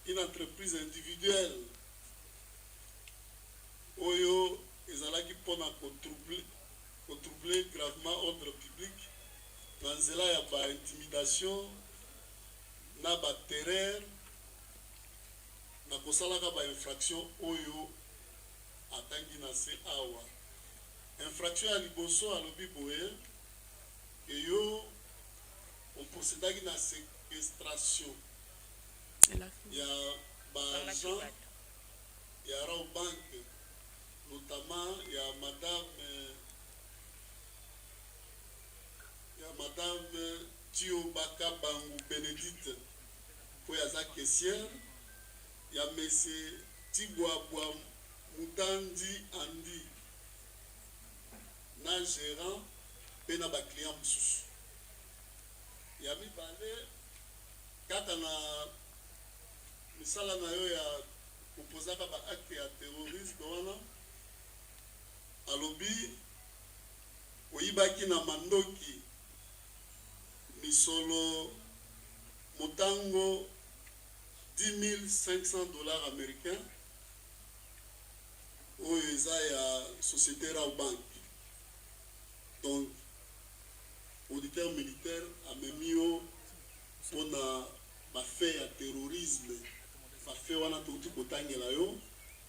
une entreprise individuelle. Oyo ezalaki pona controubler gravement ordre public, dans nzela ya ba intimidation, na ba terreur, na kosalaka ba infraction oyo atangi na se awa. Infraction à liboso à lobi boye et yo on procédait à la séquestration. Il y a Bajan, il y a Rawbank, notamment il y a Madame Tio Baka Bangou Bénédicte, pour la caissière, il y a M. Tibouabouam Moutandi Andi, na gérant pe na ba client mususu ya mibale kaka na misala na yo ya kopozaka ba acte ya terrorisme wana alobi oyibaki na mandoki misolo motango $10,500 américains oyo eza ya société Rawbank. Donc, auditeur militaire a mis pour la fait à terrorisme, la fait wana tout kotangi la yo,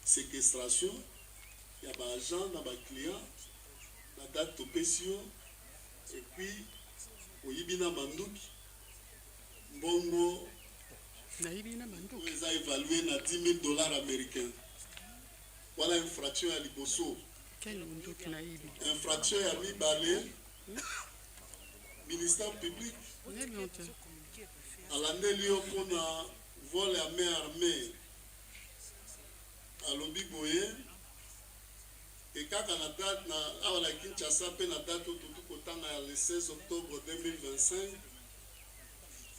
séquestration, il y a des agents, il y a des clients, la date de pésio, et puis, au Yibina Manduki, Bongo, ils ont évalué na $10,000 américains. Voilà une fraction à Liboso. Infraction à mi-balé, ministère public, à l'année pour un vol à main armée, à l'Obi Boye, et quand on a date, à la Kinshasa, la date le 16 octobre 2025,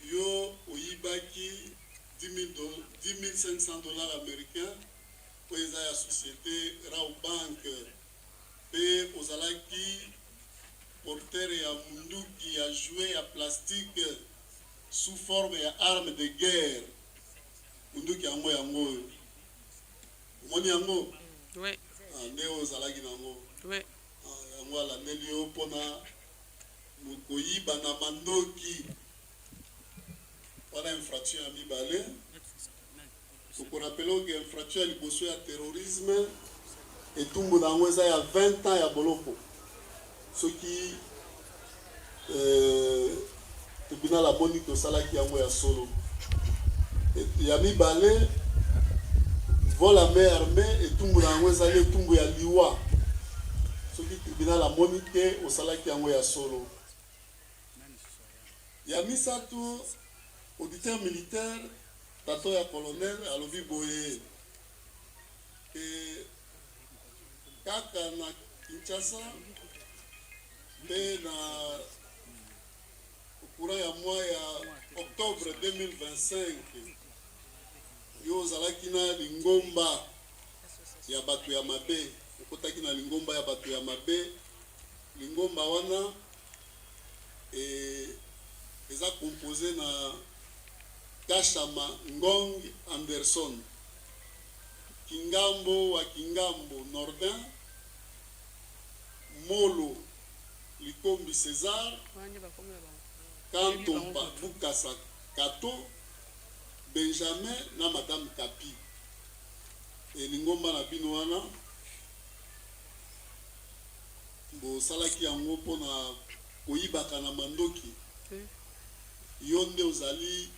yo oyibaki $10,500 américains pour la société Rawbank. Et aux alaki porteur et à mundu qui a joué à plastique sous forme d'arme de guerre. Mundu qui a moyen yango. Moni yango. Oui. Néo zalaki nango. Oui. Yango la nelio pona mukoyi bana mandoki. Voilà infraction à mibale. Pour rappeler que infraction à liboso à terrorisme. Et tout le monde il y a 20 ans, il y a Boloko. Ce qui le tribunal a boni que ça là qui a solo. Il y a mis balai, vol à main armée et tout le monde a tout le monde a liwa. Ce qui le tribunal a boni que ça là qui a solo. Il y a mis ça tout auditeur militaire, tato ya colonel à l'obi boye. Et kaka na Kinshasa pe na courant ya mois ya octobre 2025 yo zalaki na lingomba ya bato ya mabe okotaki na lingomba ya bato ya mabe lingomba wana eza composé na Kashama Ngong Anderson Kingambo wa Kingambo Nordin Molo Likombi César, Kantomba Bukasa Kato, Benjamin na Madame Kapi. Et Lingomba na Binoana, Bo Salaki yango pona koyibaka na mandoki. Yonde ozali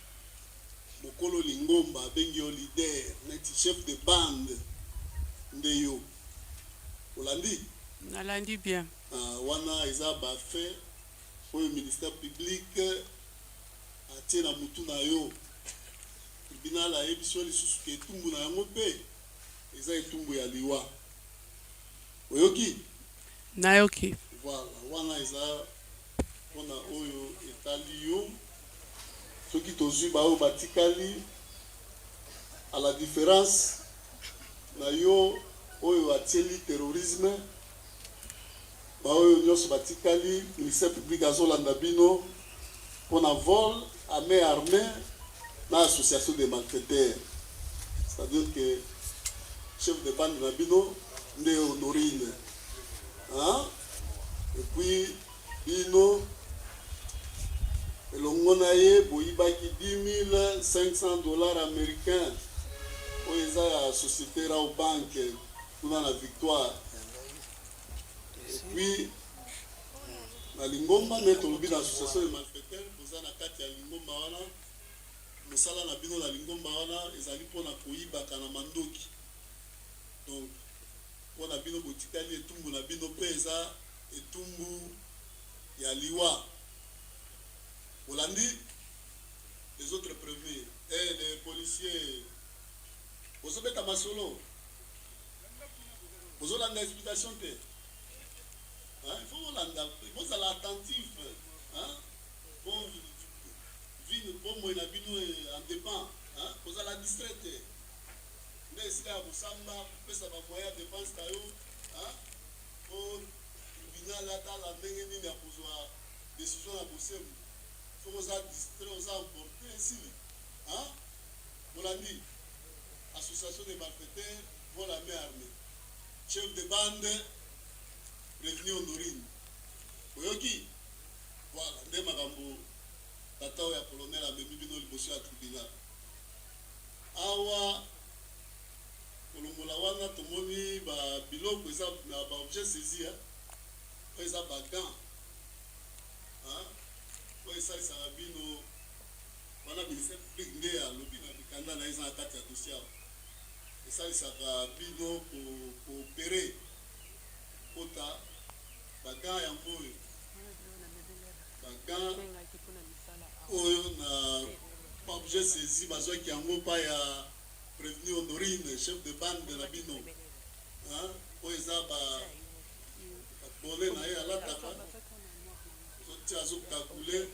Mokolo Lingomba bengi yo leader, neti chef de bande ndeyo. Olandi? Nalandi bien. Wana eza ba fait pour le ministère public atie na mutu na yo. Tribunal a ebiso lisusu ke etumbu na yango pe eza etumbu ya liwa. Oyoki? Nayoki. Voilà, wana eza pona oyo etali yo. Soki tozwi ba oyo batikali à la différence na yo oyo atieli terrorisme ba oyo nyonso batikali ministère public azolanda bino pona vol à main armée na association des malfaiteurs, c'est-à-dire que chef de bande na bino nde Honorine, hein? Et puis bino elongo na ye boyibaki $10,500 américains oyo eza ya société Rao Bank kuna na Victoire. Et puis na Lingomba nde tolobi na association de malfaiteurs koza na kati ya Lingomba wana mosala na bino na Lingomba wana ezali mpona koyibaka na mandoki. Donc mpona bino botikali etumbu na bino mpe eza etumbu ya liwa. Olandi, les autres prévenus, et les policiers, vous avez un solo, vous avez une explication. Il faut vous allez attentif. Bon, moi, en dépend. Vous allez distraite. Mais si vous samba, vous avez un moyen de dépense. Pour venir là, la main, vous avez décision à bosser. Faut vous distrait, vous emporter ici. Bolandi, association des malfaiteurs, vol à main armée. Chef de bande, prévenu Honorine. Oyoki, voilà, nde makambo tata ya colonel amemi bino liboso ya tribunal. Awa kolongola wana tomoni ba biloko eza na ba objet saisi, eza ba gants. Esalisa bino wana ministère public nde alobi na mikanda na eza na kati ya dossier awa esalisaka bino koopere kota bagan yango oyo bagan oyo na objet saisi bazwaki yango pa ya prévenu Honorine chef de bande na bino oyo eza babole na ye alataka azokakule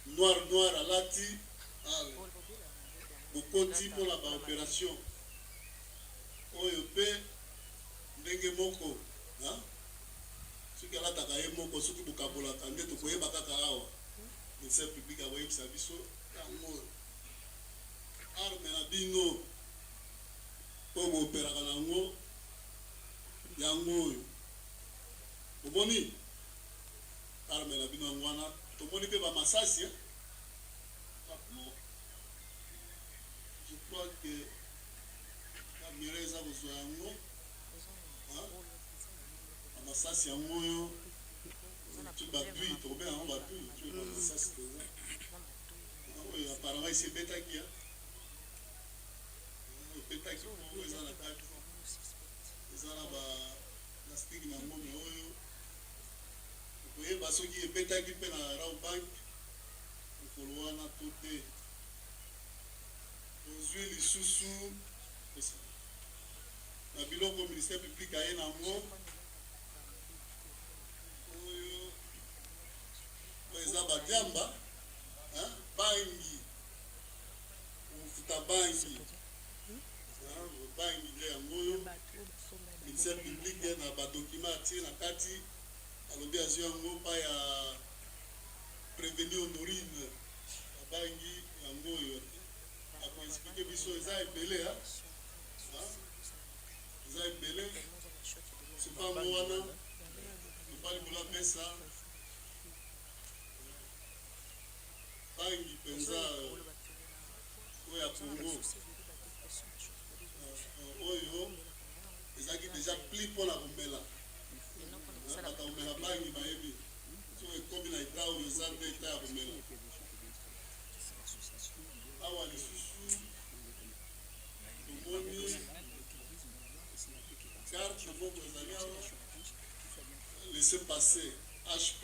noir alati bokoti mpona baopération oyo mpe ndenge moko soki alataka ye moko soki bokabolaka nde tokoyeba kaka awa ministère public akoyebisa biso yango arme na bino mpo booperaka nango yango oyo oboni arme na bino yango wana tomoni mpe bamasasi je crois que kamera eza kozwa yango bamasasi yango oyo batui tokobe yango batui tue bamasasi toza oyo apparemment esi ebetaki ebetaki oyo eza na kati eza na baplastique na ngome oyo koyeba soki ebetaki mpe na Rao Bank mokolo wana to te ozwi lisusu na biloko ministère public aye nango oyo eza badiamba bangi ofuta bangi bangi nde yango oyo ministère public na badocument atie na kati alobi azwi yango mpa ya prévenu Honorine abangi yango oyo akoexplike biso eza ebele eza ebele sipango wana mobali mola pesa bangi mpenza oyo ya Congo oyo ezalaki déjà pli mpona komela bata komela bangi bayebi so ekomi na eta oyo eza nde eta ya komela awa lisusu tomoni carte moko ezali awa laisse passer HP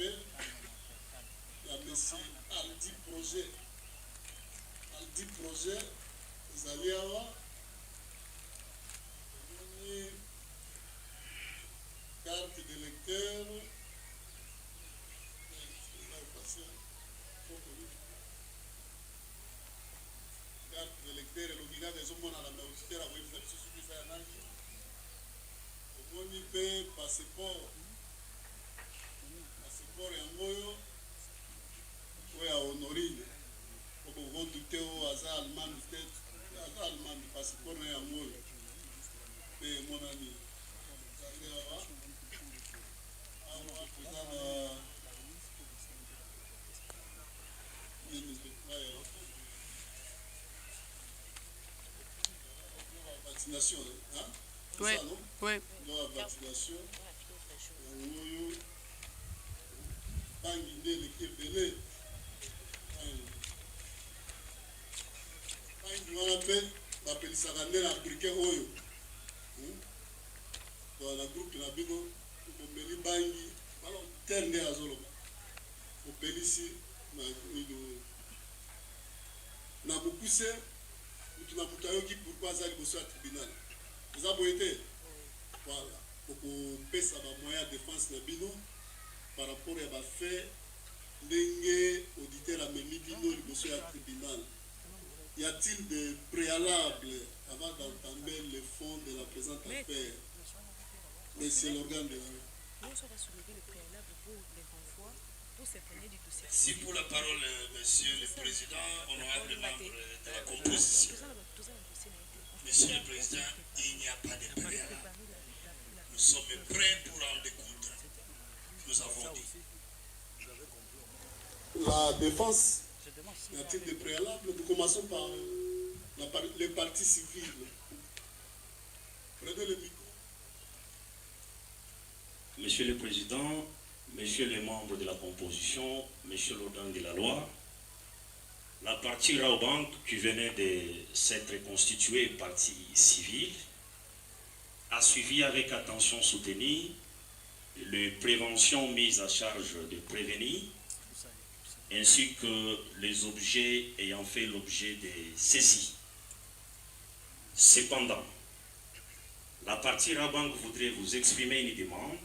ya monsieur Aldi Projet ezali awa tomoni carte de lecteur carte de lecteur elobi kaka ezomonana me auditeur akoyebisa biso soki eza ya nani omoni mpe passeport yango oyo oyo ya Honorine okokodute oyo aza allemand te aza allemand passeport na yango oyo mpe emonani ezali awa awa toza na vaccination Oui, oui. la vaccination yango oyo bangi nde eleki ebele bangi wana mpe bapelisaka nde na africain oyo na groupe na bino bomeli bangi tere nde azoloba opelisi na mokuse mutu na mutu ayoki pourkui aza liboso ya tribunal eza boye te voilà okopesa bamoyen ya défense na bino par rapport ya bafait ndenge auditeur amemi bino liboso ya tribunal. Y a-t-il de préalable avant d'entamer le fond de la présente affaire? Monsieur l'organe de la... Si pour la parole, Monsieur le Président, honorable membre de la composition. Monsieur le Président, il n'y a pas de préalable. Nous sommes prêts pour en découdre. Nous avons dit. La défense, y a-t-il de préalable? Nous commençons par les parties civiles. Prenez le micro. Monsieur le Président, Messieurs les membres de la composition, Monsieur l'organe de la loi, la partie Raobank qui venait de s'être constituée partie civile a suivi avec attention soutenue les préventions mises à charge de prévenir ainsi que les objets ayant fait l'objet de saisies. Cependant, la partie Raobank voudrait vous exprimer une demande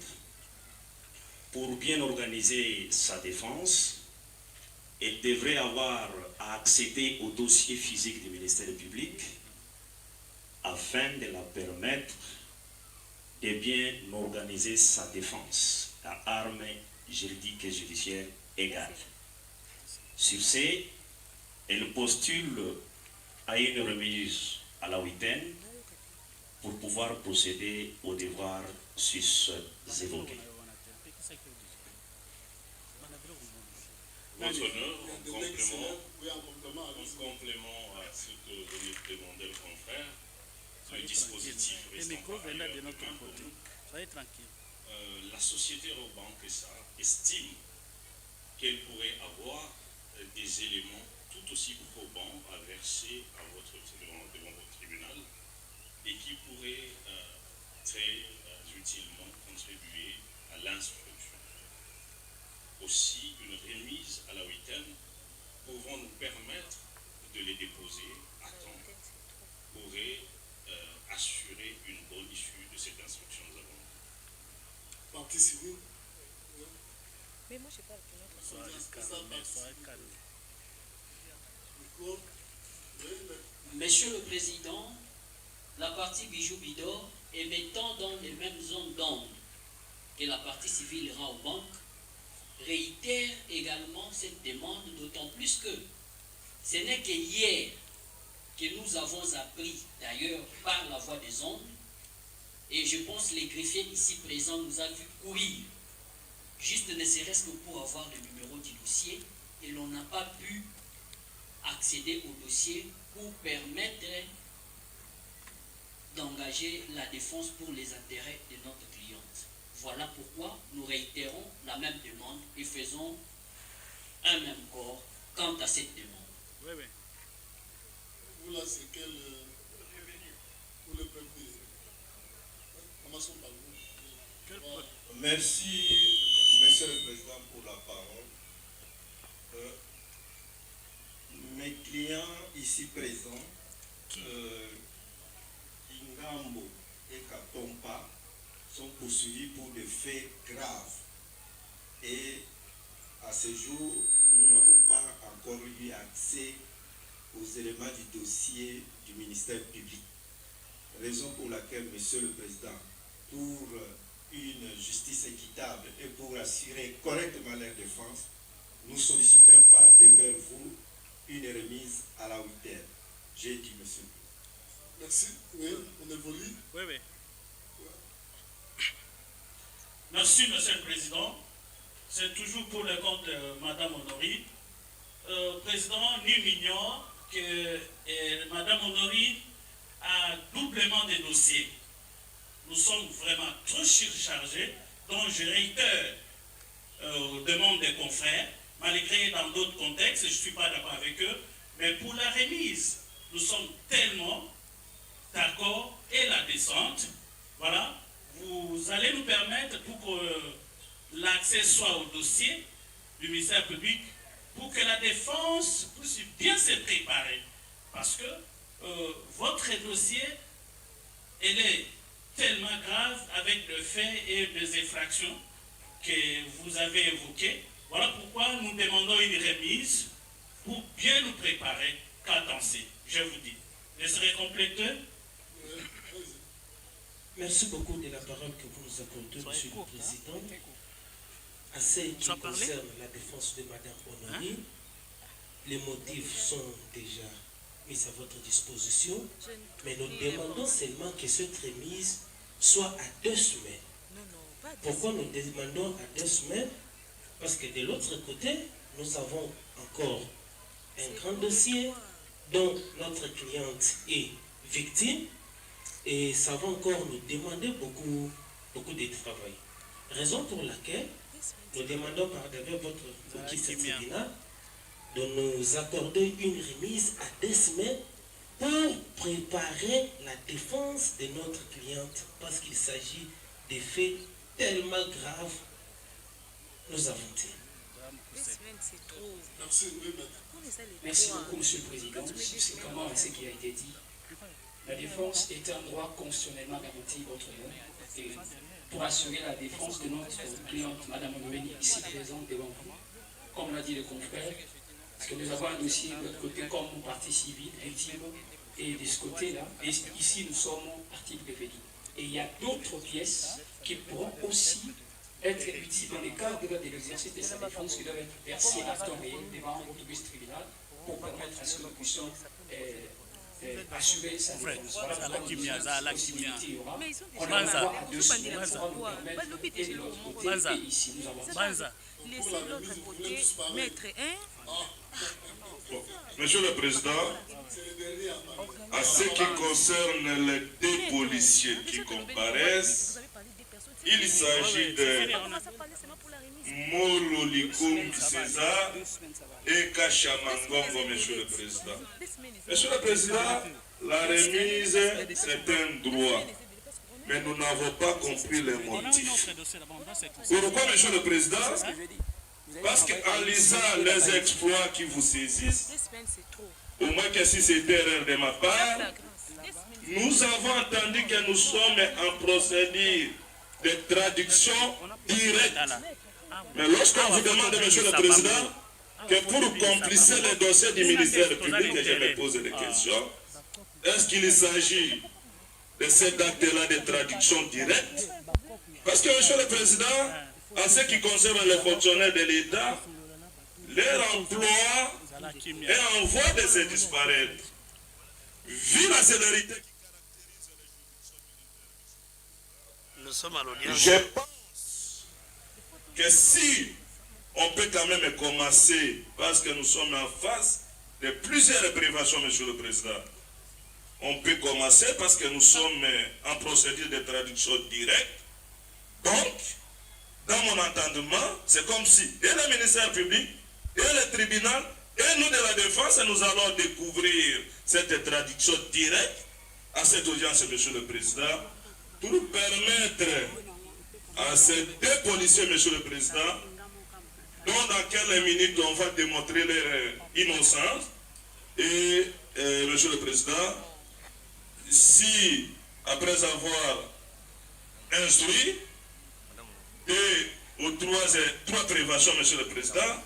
pour bien organiser sa défense. Elle devrait avoir à accéder au dossier physique du ministère public afin de la permettre de bien organiser sa défense à armes juridiques et judiciaires égales. Sur ce, elle postule à une remise à la huitaine pour pouvoir procéder aux devoirs sus-évoqués. Votre honneur, en complément à ce que venait de demander le confrère, le dispositif restant par ailleurs de notre côté, la société Raobank estime qu'elle pourrait avoir des éléments tout aussi probants à verser devant votre tribunal et qui pourraient très utilement contribuer à l'instruction. Aussi, une remise à la huitaine pouvant nous permettre de les déposer à temps pourrait assurer une bonne issue de cette instruction nous avons. Partie civile. Mais moi, je sais pas. Monsieur le Président, la partie Bijou Bidor, émettant dans les mêmes zones d'onde que la partie civile Raobank, réitère également cette demande, d'autant plus que ce n'est que hier que nous avons appris, d'ailleurs par la voie des ondes, et je pense que les greffiers ici présents nous ont vu courir juste ne serait-ce que pour avoir le numéro du dossier, et l'on n'a pas pu accéder au dossier pour permettre d'engager la défense pour les intérêts de notre cliente. Voilà pourquoi nous réitérons la même demande et faisons un même corps quant à cette demande. Oui, oui. Vous, là, c'est quel pour le peuple? Commençons par vous. Merci, Monsieur le Président, pour la parole. Mes clients ici présents, Ingambo et Katompa, sont poursuivis pour des faits graves. Et à ce jour, nous n'avons pas encore eu accès aux éléments du dossier du ministère public. Raison pour laquelle, Monsieur le Président, pour une justice équitable et pour assurer correctement leur défense, nous sollicitons par devers vous une remise à la hauteur. J'ai dit, Monsieur. Merci. Oui, on évolue. Oui, oui. Merci, Monsieur le Président. C'est toujours pour le compte de Madame Honorine. Président, nous ignore que Madame Honorine a doublement des dossiers. Nous sommes vraiment trop surchargés, donc je réitère aux demandes des confrères, malgré dans d'autres contextes, je ne suis pas d'accord avec eux, mais pour la remise, nous sommes tellement d'accord et la descente, voilà, vous allez nous permettre pour que l'accès soit au dossier du ministère public, pour que la défense puisse bien se préparer, parce que votre dossier, elle est tellement grave avec le fait et les infractions que vous avez évoquées. Voilà pourquoi nous demandons une remise pour bien nous préparer qu'à danser. Je vous dis. Je serai complété. Merci beaucoup de la parole que vous nous accordez, Monsieur le Président. À ce qui concerne la défense de Madame Honorine, les motifs sont déjà mis à votre disposition, mais nous demandons seulement que cette remise soit à 2 semaines. Pourquoi nous demandons à 2 semaines? Parce que de l'autre côté, nous avons encore un grand dossier dont notre cliente est victime et ça va encore nous demander beaucoup de travail. Raison pour laquelle nous demandons par devant votre tribunal de nous accorder une remise à 2 semaines pour préparer la défense de notre cliente, parce qu'il s'agit de faits tellement graves, nous avons dit. Merci beaucoup, Monsieur le Président. Subséquemment à ce qui a été dit, la défense est un droit constitutionnellement garanti votre nom. Et pour assurer la défense de notre cliente, Madame Honorine, ici présente devant vous, comme l'a dit le confrère, parce que nous avons un dossier de l'autre côté comme partie civile, victime, et de ce côté-là, et ici nous sommes partie préférée. Et il y a d'autres pièces qui pourront aussi être utiles dans le cadre de l'exercice de sa défense qui doivent être versées à temps réel devant votre bus tribunal pour permettre à ce que nous puissions assurer sa défense. Voilà pourquoi nous avons la possibilité, il y aura. On en a à 2 semaines pour nous permettre et de l'autre côté et ici nous avons. Laissez l'autre côté mettre un. Monsieur le Président, à ce qui concerne les 2 policiers qui comparaissent, il s'agit de Molo Likum César et Kachamangongo, Monsieur le Président. Monsieur le Président, la remise, c'est un droit, mais nous n'avons pas compris les motifs. Pourquoi, Monsieur le Président? Parce qu'en lisant les exploits qui vous saisissent, au moins que si c'est erreur de ma part, nous avons entendu que nous sommes en procédure de traduction directe. Mais lorsqu'on vous demande, Monsieur le Président, que pour complicer le dossier du ministère public, je me pose des questions, est-ce qu'il s'agit de cet acte-là de traduction directe? Parce que, Monsieur le Président, en ce qui concerne les fonctionnaires de l'État, leur emploi est en voie de se disparaître. Vu la célérité Nous sommes à l'audience. Je pense que si on peut quand même commencer, parce que nous sommes en face de plusieurs privations, Monsieur le Président, on peut commencer parce que nous sommes en procédure de traduction directe. Donc, dans mon entendement, c'est comme si et le ministère public, et le tribunal, et nous de la défense, nous allons découvrir cette traduction directe à cette audience, Monsieur le Président, pour permettre à ces deux policiers, Monsieur le Président, dont dans quelques minutes on va démontrer leur innocence, et Monsieur le Président, si après avoir instruit deux ou trois privations, Monsieur le Président,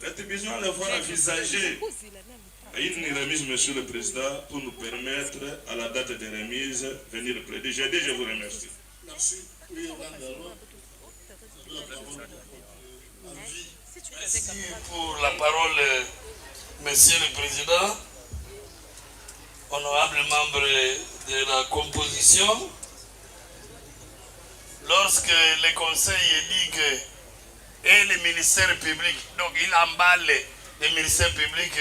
la tribunal va envisager une remise, Monsieur le Président, pour nous permettre, à la date de remise, venir plaider. Je vous remercie. Merci. Oui, Merci pour la parole, Monsieur le Président, honorable membre de la composition. Lorsque le Conseil dit que et le ministère public, donc il emballe le ministère public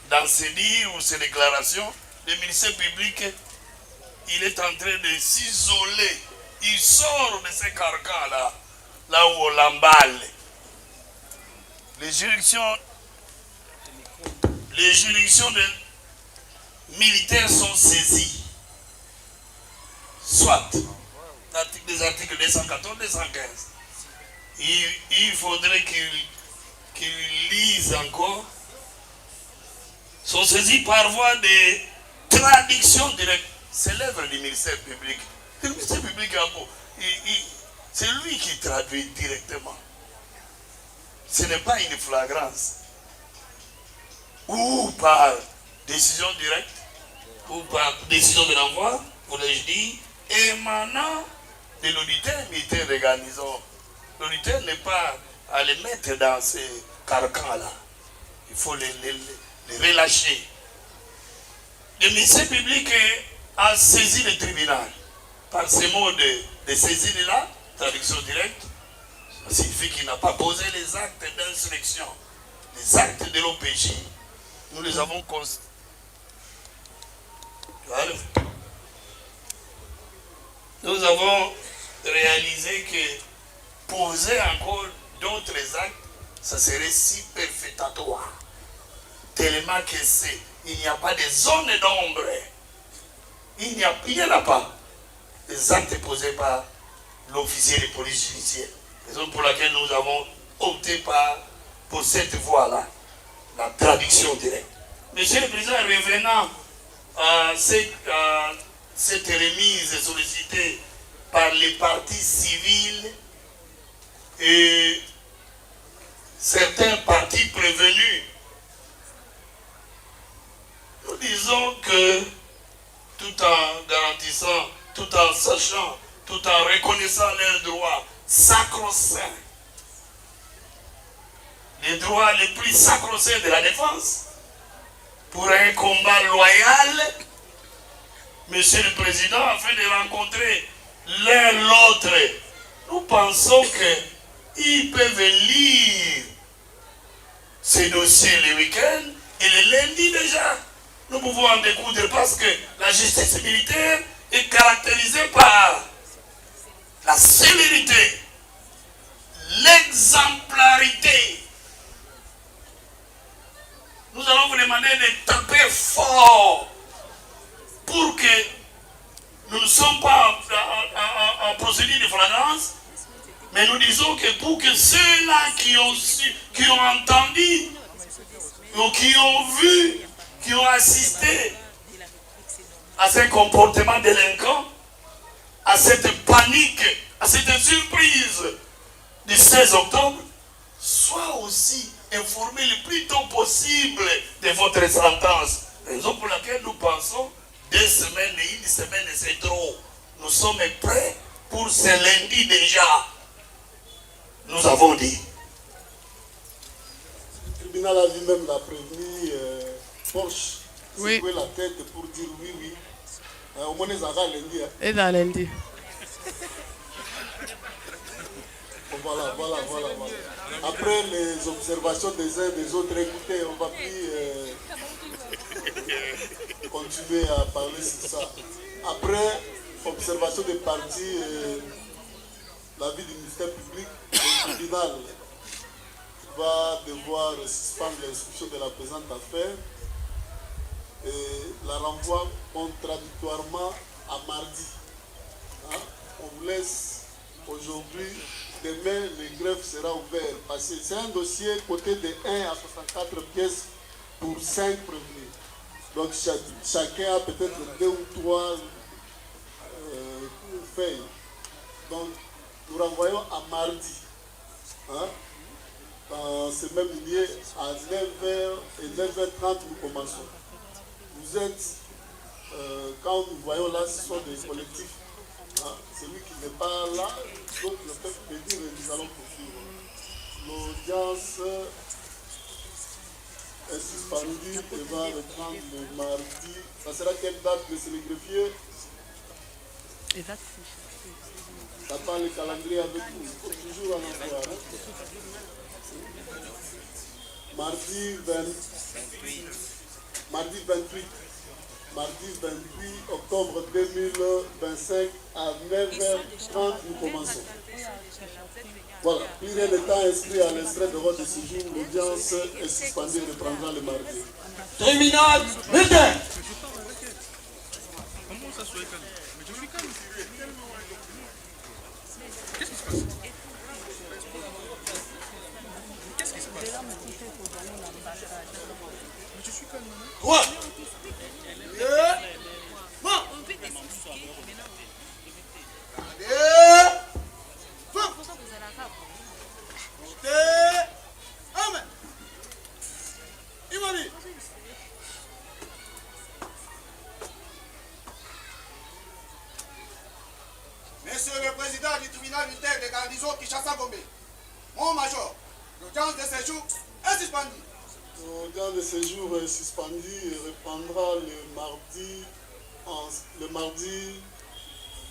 dans ses dires ou ses déclarations, le ministère public, il est en train de s'isoler. Il sort de ce carcan-là, là où on l'emballe. Les juridictions militaires sont saisies. Soit des articles 214, 215. Il faudrait qu'ils lisent encore. Sont saisis par voie de traduction directe. C'est l'œuvre du ministère public. Le ministère public, c'est lui qui traduit directement. Ce n'est pas une flagrance. Ou par décision directe, ou par décision de l'envoi, voulais-je dire, émanant de l'auditeur militaire de garnison. L'auditeur n'est pas à les mettre dans ces carcans-là. Il faut les relâcher. Le ministère public a saisi le tribunal. Par ces mots de saisine-là, traduction directe, ça signifie qu'il n'a pas posé les actes d'insurrection, les actes de l'OPJ. Nous les avons constatés. Nous avons réalisé que poser encore d'autres actes, ça serait superfétatoire. Tellement que il n'y a pas de zone d'ombre. Il n'y en a pas. Les actes posés par l'officier de police judiciaire. Raison pour laquelle nous avons opté pour cette voie-là, la traduction directe. Monsieur le Président, revenant à cette remise sollicitée par les partis civils et certains partis prévenus, nous disons que tout en garantissant, tout en sachant, tout en reconnaissant leurs droits sacro-saints, les droits les plus sacro-saints de la défense, pour un combat loyal, Monsieur le Président, afin de rencontrer l'un l'autre, nous pensons qu'ils peuvent lire ces dossiers le week-end et le lundi déjà. Nous pouvons en découdre parce que la justice militaire est caractérisée par la célérité, l'exemplarité. Nous allons vous demander de taper fort pour que nous ne sommes pas en procédure de flagrance, mais nous disons que pour que ceux-là qui ont entendu, ou qui ont vu, qui ont assisté à ce comportement délinquant, à cette panique, à cette surprise du 16 octobre, soient aussi informés le plus tôt possible de votre sentence. Raison pour laquelle nous pensons 2 semaines et 1 semaine, c'est trop. Nous sommes prêts pour ce lundi déjà. Nous avons dit. Le tribunal a lui-même l'a prévenu, Porsche, oui. Secouer la tête pour dire oui, oui. Au moins, ils lundi. Et dans lundi. Voilà. Après les observations des uns et des autres, écoutez, on va plus continuer à parler sur ça. Après observation des partis, l'avis du ministère public, le tribunal va devoir suspendre l'instruction de la présente affaire et la renvoie contradictoirement à mardi. Hein? On vous laisse aujourd'hui. Demain, le greffe sera ouvert. Parce que c'est un dossier côté de 1 à 64 pièces pour 5 prévenus. Donc chacun a peut-être 2 ou 3 feuilles. Donc nous renvoyons à mardi. Hein? Dans ce même lieu, à 9h et 9h30, nous commençons. Vous êtes, quand nous voyons là, ce sont des collectifs. Hein? Celui qui n'est pas là, d'autres le peuvent venir et nous allons poursuivre. L'audience est suspendue et va reprendre le mardi. Ça sera quelle date, monsieur le greffier? Ça parle le calendrier avec vous. Il faut toujours en avoir. Hein? Mardi 28 octobre 2025 à 9h30, nous commençons. Voilà, plus rien n'étant inscrit à l'extrait de votre séjour, l'audience est suspendue et reprendra le mardi. Terminal, bulletin. Comment ça soit calme? Mais je suis calme. Qu'est-ce qui se passe? Qu'est-ce qui se passe? Mais je suis calme, non? Quoi? Monsieur le président du tribunal militaire de garnison Kinshasa-Gombe, mon major, l'audience de séjour est suspendue. L'audience de séjour est suspendue et reprendra le mardi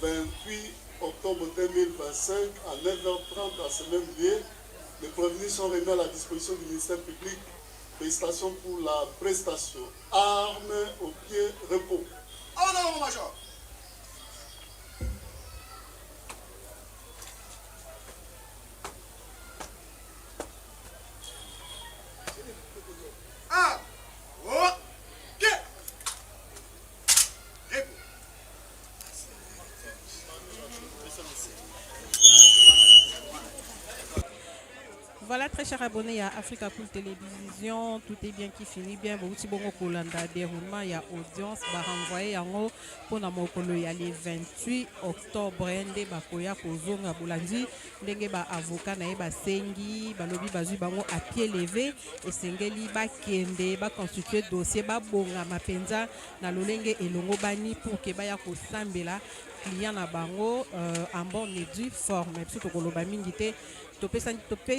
28 octobre 2025 à 9h30 à ce même lieu. Les prévenus sont remis à la disposition du ministère public. Félicitations pour la prestation. Armes au pied, repos. Oh non, mon major. Ah, ok. Repos. Voilà, très chers abonnés à Africa Cool Télévision, tout est bien qui finit bien. Bon, si bon Kolanda déroulement, il y a audience, bah renvoyer en haut pour la mokolo, il y a le 28 octobre, ndé bakoya kozonga bolandi, ndenge ba avocat na ba sengi, ba lobi bazu bango à pied levé, et sengeli ba kende, ba constituer dossier, ba bonga mapenza na lolenge elongo bani pour que ba ya ko sambela client na bango en bonne et due forme. Puis to koloba mingité. Topé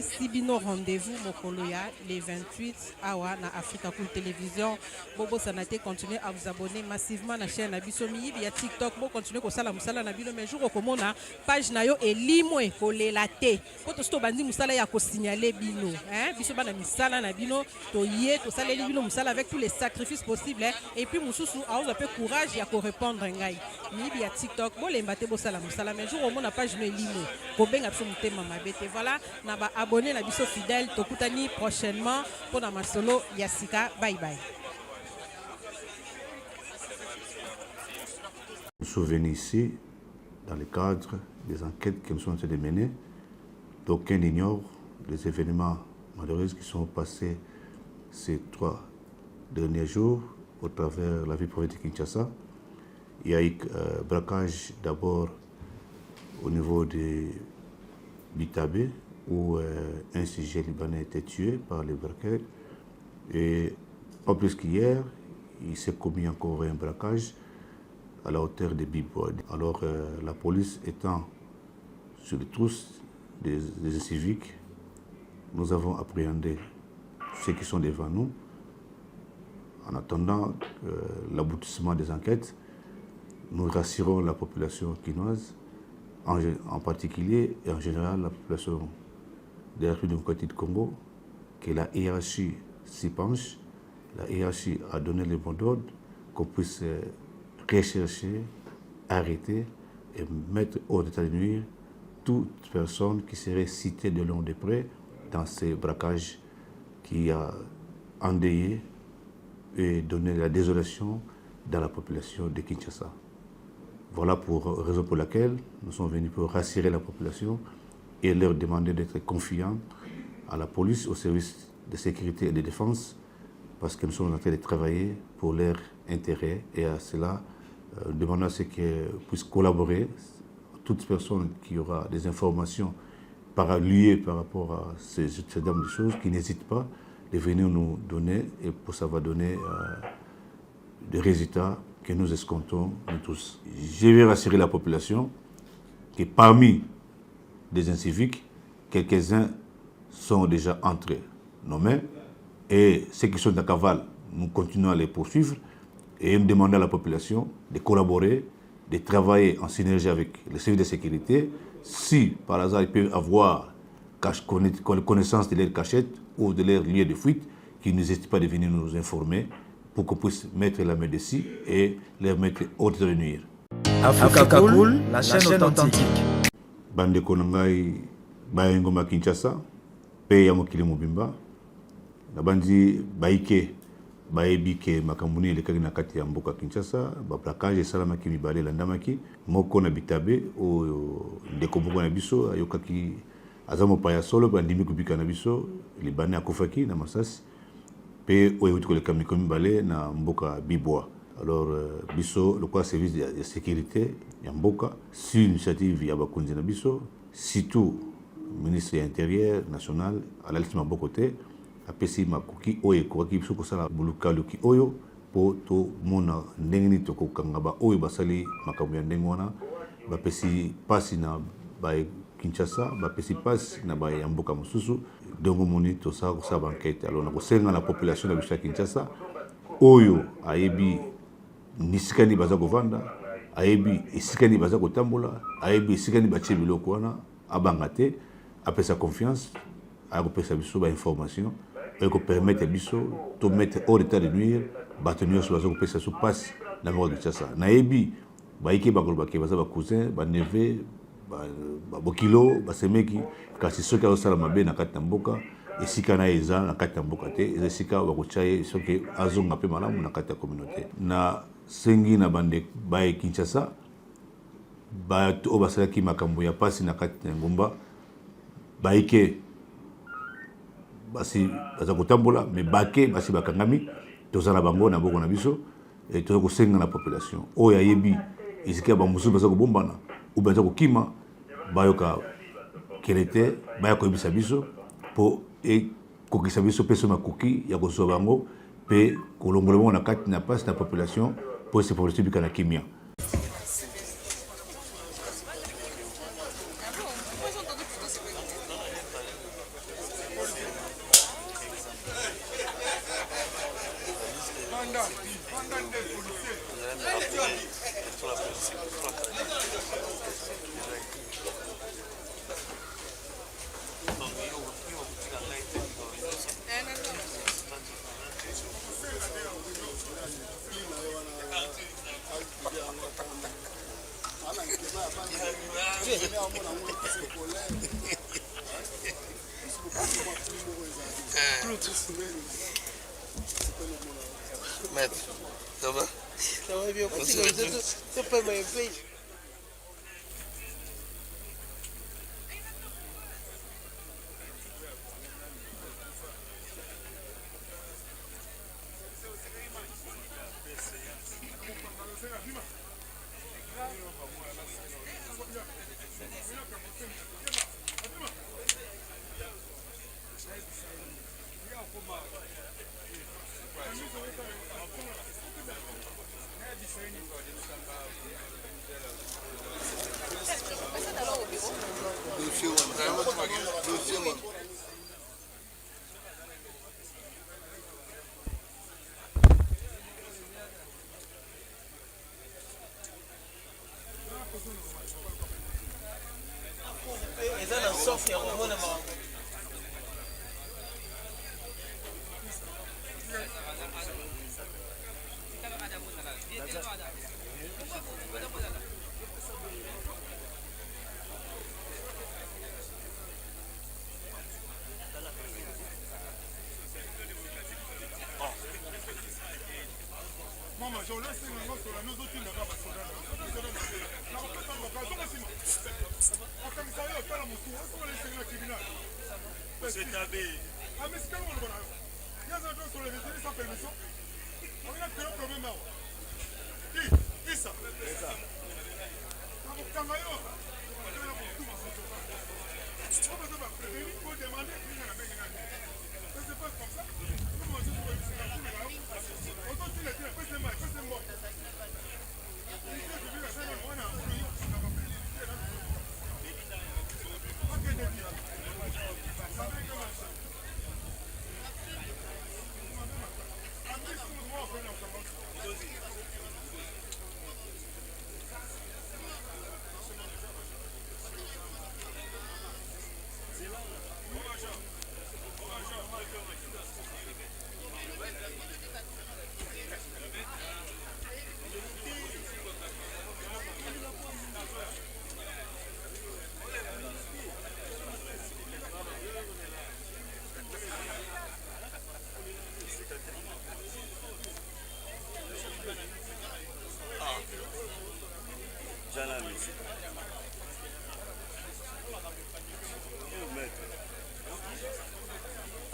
Sibino rendez-vous Mokoloya les 28 awa na Africa Cool Télévision. Bobo Sanate continue à vous abonner massivement à la chaîne Abisomi via TikTok. Bo continue ko sala musala na bino mais jour okomona page na yo elimwe ko lelate. Po to sto bandi musala ya ko signaler bino, hein? Biso bana misala na bino to yé to sala bino musala avec tous les sacrifices possibles hein? Et puis mususu a un peu courage ya ko répondre ngai. Ni via TikTok bo lembate bo sala musala mais jour omona page no elimwe ko benga biso mutema mabete. Voilà. Na ba abonné na biso fidèle tokutani prochainement pour na masolo Yassika. Bye bye. Nous sommes venus ici dans le cadre des enquêtes qui nous sont en train de mener. D'aucuns ignorent les événements malheureux qui sont passés ces 3 derniers jours au travers la vie privée de Kinshasa. Il y a eu braquage d'abord au niveau de Bitabé, où un sujet libanais a été tué par les braqueurs. Et pas plus qu'hier, il s'est commis encore un braquage à la hauteur de Bibois. Alors la police étant sur les trousses des civiques, nous avons appréhendé ceux qui sont devant nous. En attendant l'aboutissement des enquêtes, nous rassurons la population quinoise en particulier et en général la population de la République démocratique du Congo, que la hiérarchie s'y penche. La hiérarchie a donné le mot d'ordre qu'on puisse rechercher, arrêter et mettre hors d'état de nuire toute personne qui serait citée de long de près dans ces braquages qui a endeuillé et donné la désolation dans la population de Kinshasa. Voilà pour raison pour laquelle nous sommes venus pour rassurer la population et leur demander d'être confiants à la police, au service de sécurité et de défense, parce que nous sommes en train de travailler pour leur intérêt et à cela, demandons à ce qu'ils puissent collaborer. Toute personne qui aura des informations liées par rapport à ces dames de choses, qui n'hésitent pas de venir nous donner, et pour ça va donner des résultats que nous escomptons nous tous. Je vais rassurer la population que parmi des inciviques, quelques-uns sont déjà entre nos mains et ceux qui sont en cavale, nous continuons à les poursuivre et nous demandons à la population de collaborer, de travailler en synergie avec les services de sécurité. Si par hasard ils peuvent avoir connaissance de leur cachette ou de leur lieu de fuite, qu'ils n'hésitent pas de venir nous informer pour qu'on puisse mettre la main dessus et les mettre hors de nuire. Africa Cool, la chaîne authentique. Bande Konangai, Bayengoma Kinshasa, Peya Mokili Mobimba, Nabandi Baike, Baebike Makamuni, le Kagina Kati Mboka Kinshasa, Baplakage, Salamaki Mibale, Landamaki, Moko na Bitabe, ou Ndekomoko na Biso, Ayokaki, Azamo Paya Solo, Bandimi Kubika na Biso, Libanais à Kofaki, na Masasi, Pe Oyutuko le Kamikomi Bale, na Mboka Biboa. Alors, Biso, le service de sécurité, Yamboka, sur l'initiative Yabakunzi na Biso, surtout ministre de l'Intérieur national, à la liste de côté, à Pessi Makuki, Oye, Kouaki, Sukosala, Bulukaluki, Oyo, pour tout le monde, Nengini Toko Kangaba, Oyo Basali, Makamuya Nengwana, Bapesi Passi na Baye Kinshasa, Bapesi Passi na Baye Yamboka Mususu, Dongo Moni, Tosa, Kosa Banquette. Alors, on a conseillé à la population de Kinshasa, Oyo, Ayebi, Nisikani Bazako Vanda, Ayebi, Isikani Bazako Tambola, Ayebi, Isikani Bachebilo Kwana, Abangate, après sa confiance, à sa biso information, et qu'on permette à biso de mettre hors d'état de nuire, bâtonnier sur la zone ça se passe dans le monde de Kinshasa. Naebi, baïke bakolbake, baza ba cousin, ba neveu, ba bokilo, ba semeki, kasi soki azosala mabe na kati na mboka, esika na eza na kati ya mboka te, eza esika bakotia soki azonga mpe malamu na kati ya communauté. Na sengi na bande baye Kinshasa, bato oyo basalaki makambo ya pasi na kati na ngomba, baike basi baza kotambola mais bake basi bakangami tozala bango na boko na biso et toza kosenga na population oyo ayebi esika bamosusu baza kobombana ou baza kokima bayoka kelete baya koyebisa biso mpo ekokisa biso mpe so makoki ya kozwa bango mpe kolongola bango na kati na pasi na population mpo ese population bika na kimia. Maître, ça va? Ça va bien, c'est pas ma fille. Mama, je laisse les gens sur la nous autres, nous avons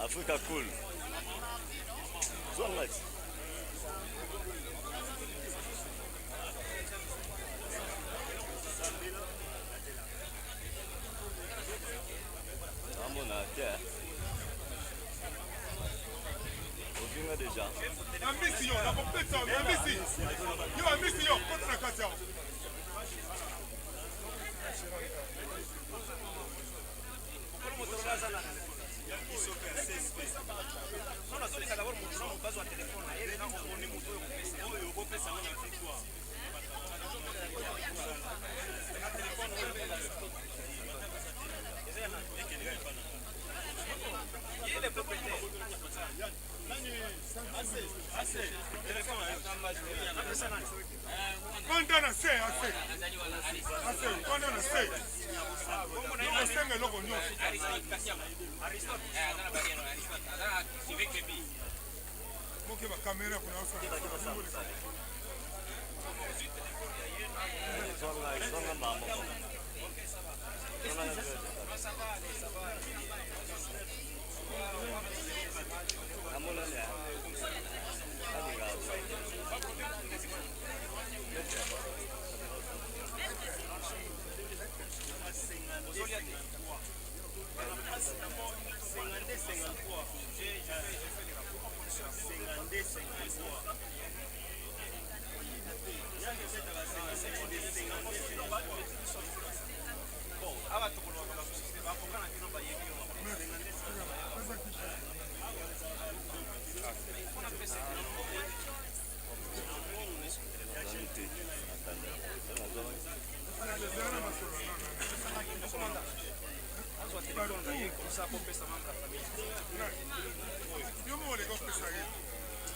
Africa cool. Zone lights. Vamos na terra. Ouvindo déjà. Ambition, la compétition, ambition. Yo, ambition, contre la casse.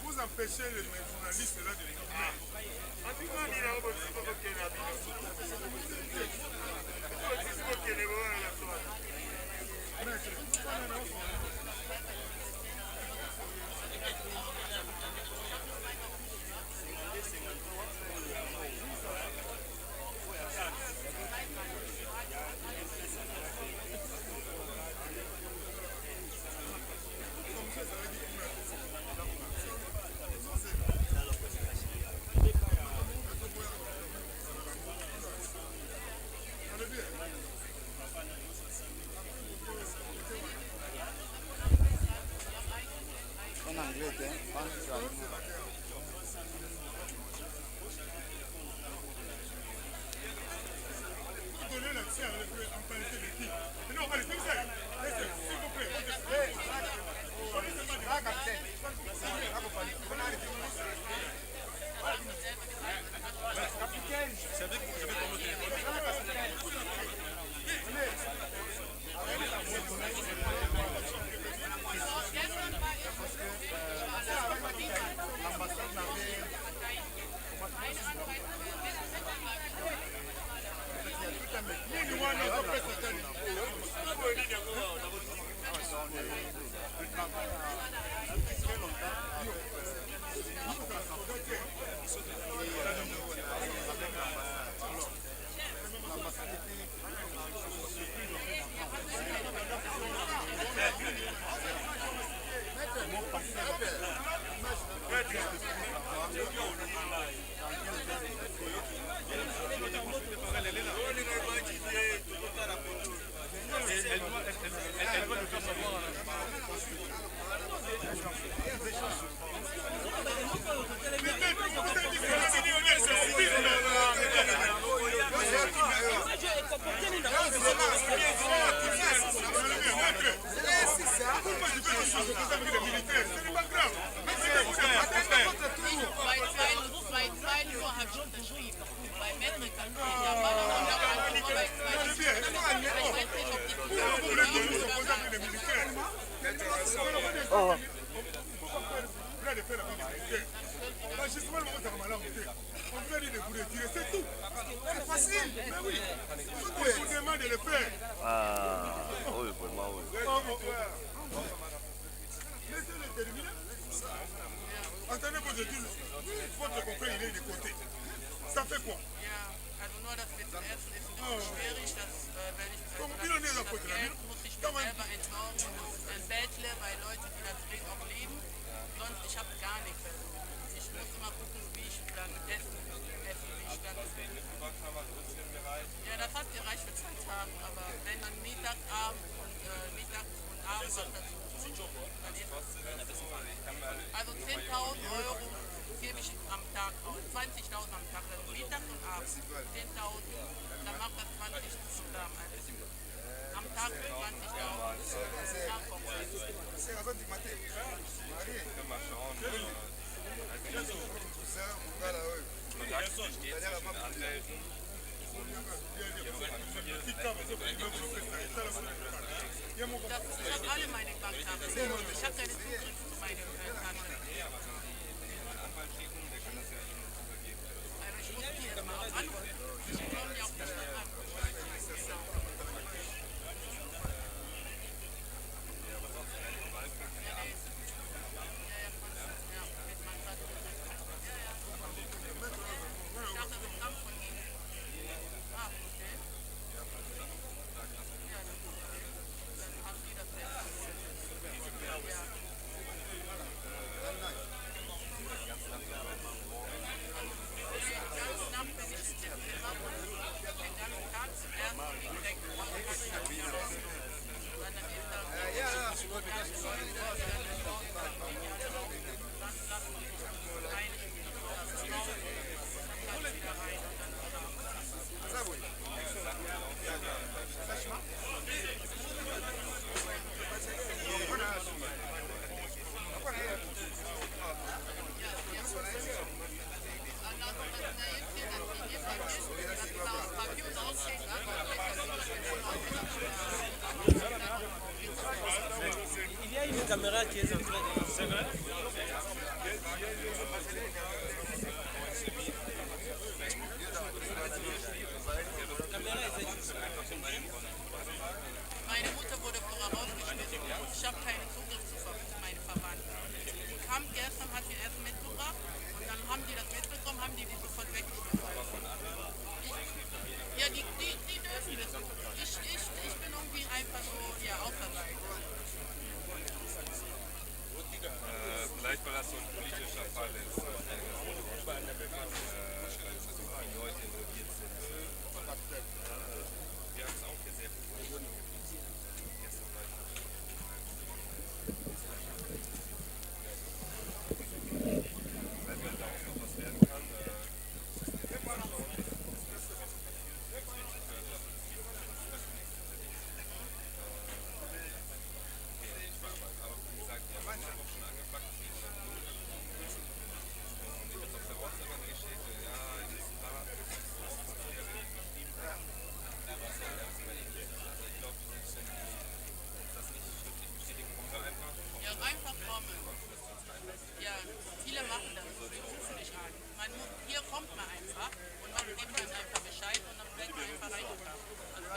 Vous empêchez les journalistes là de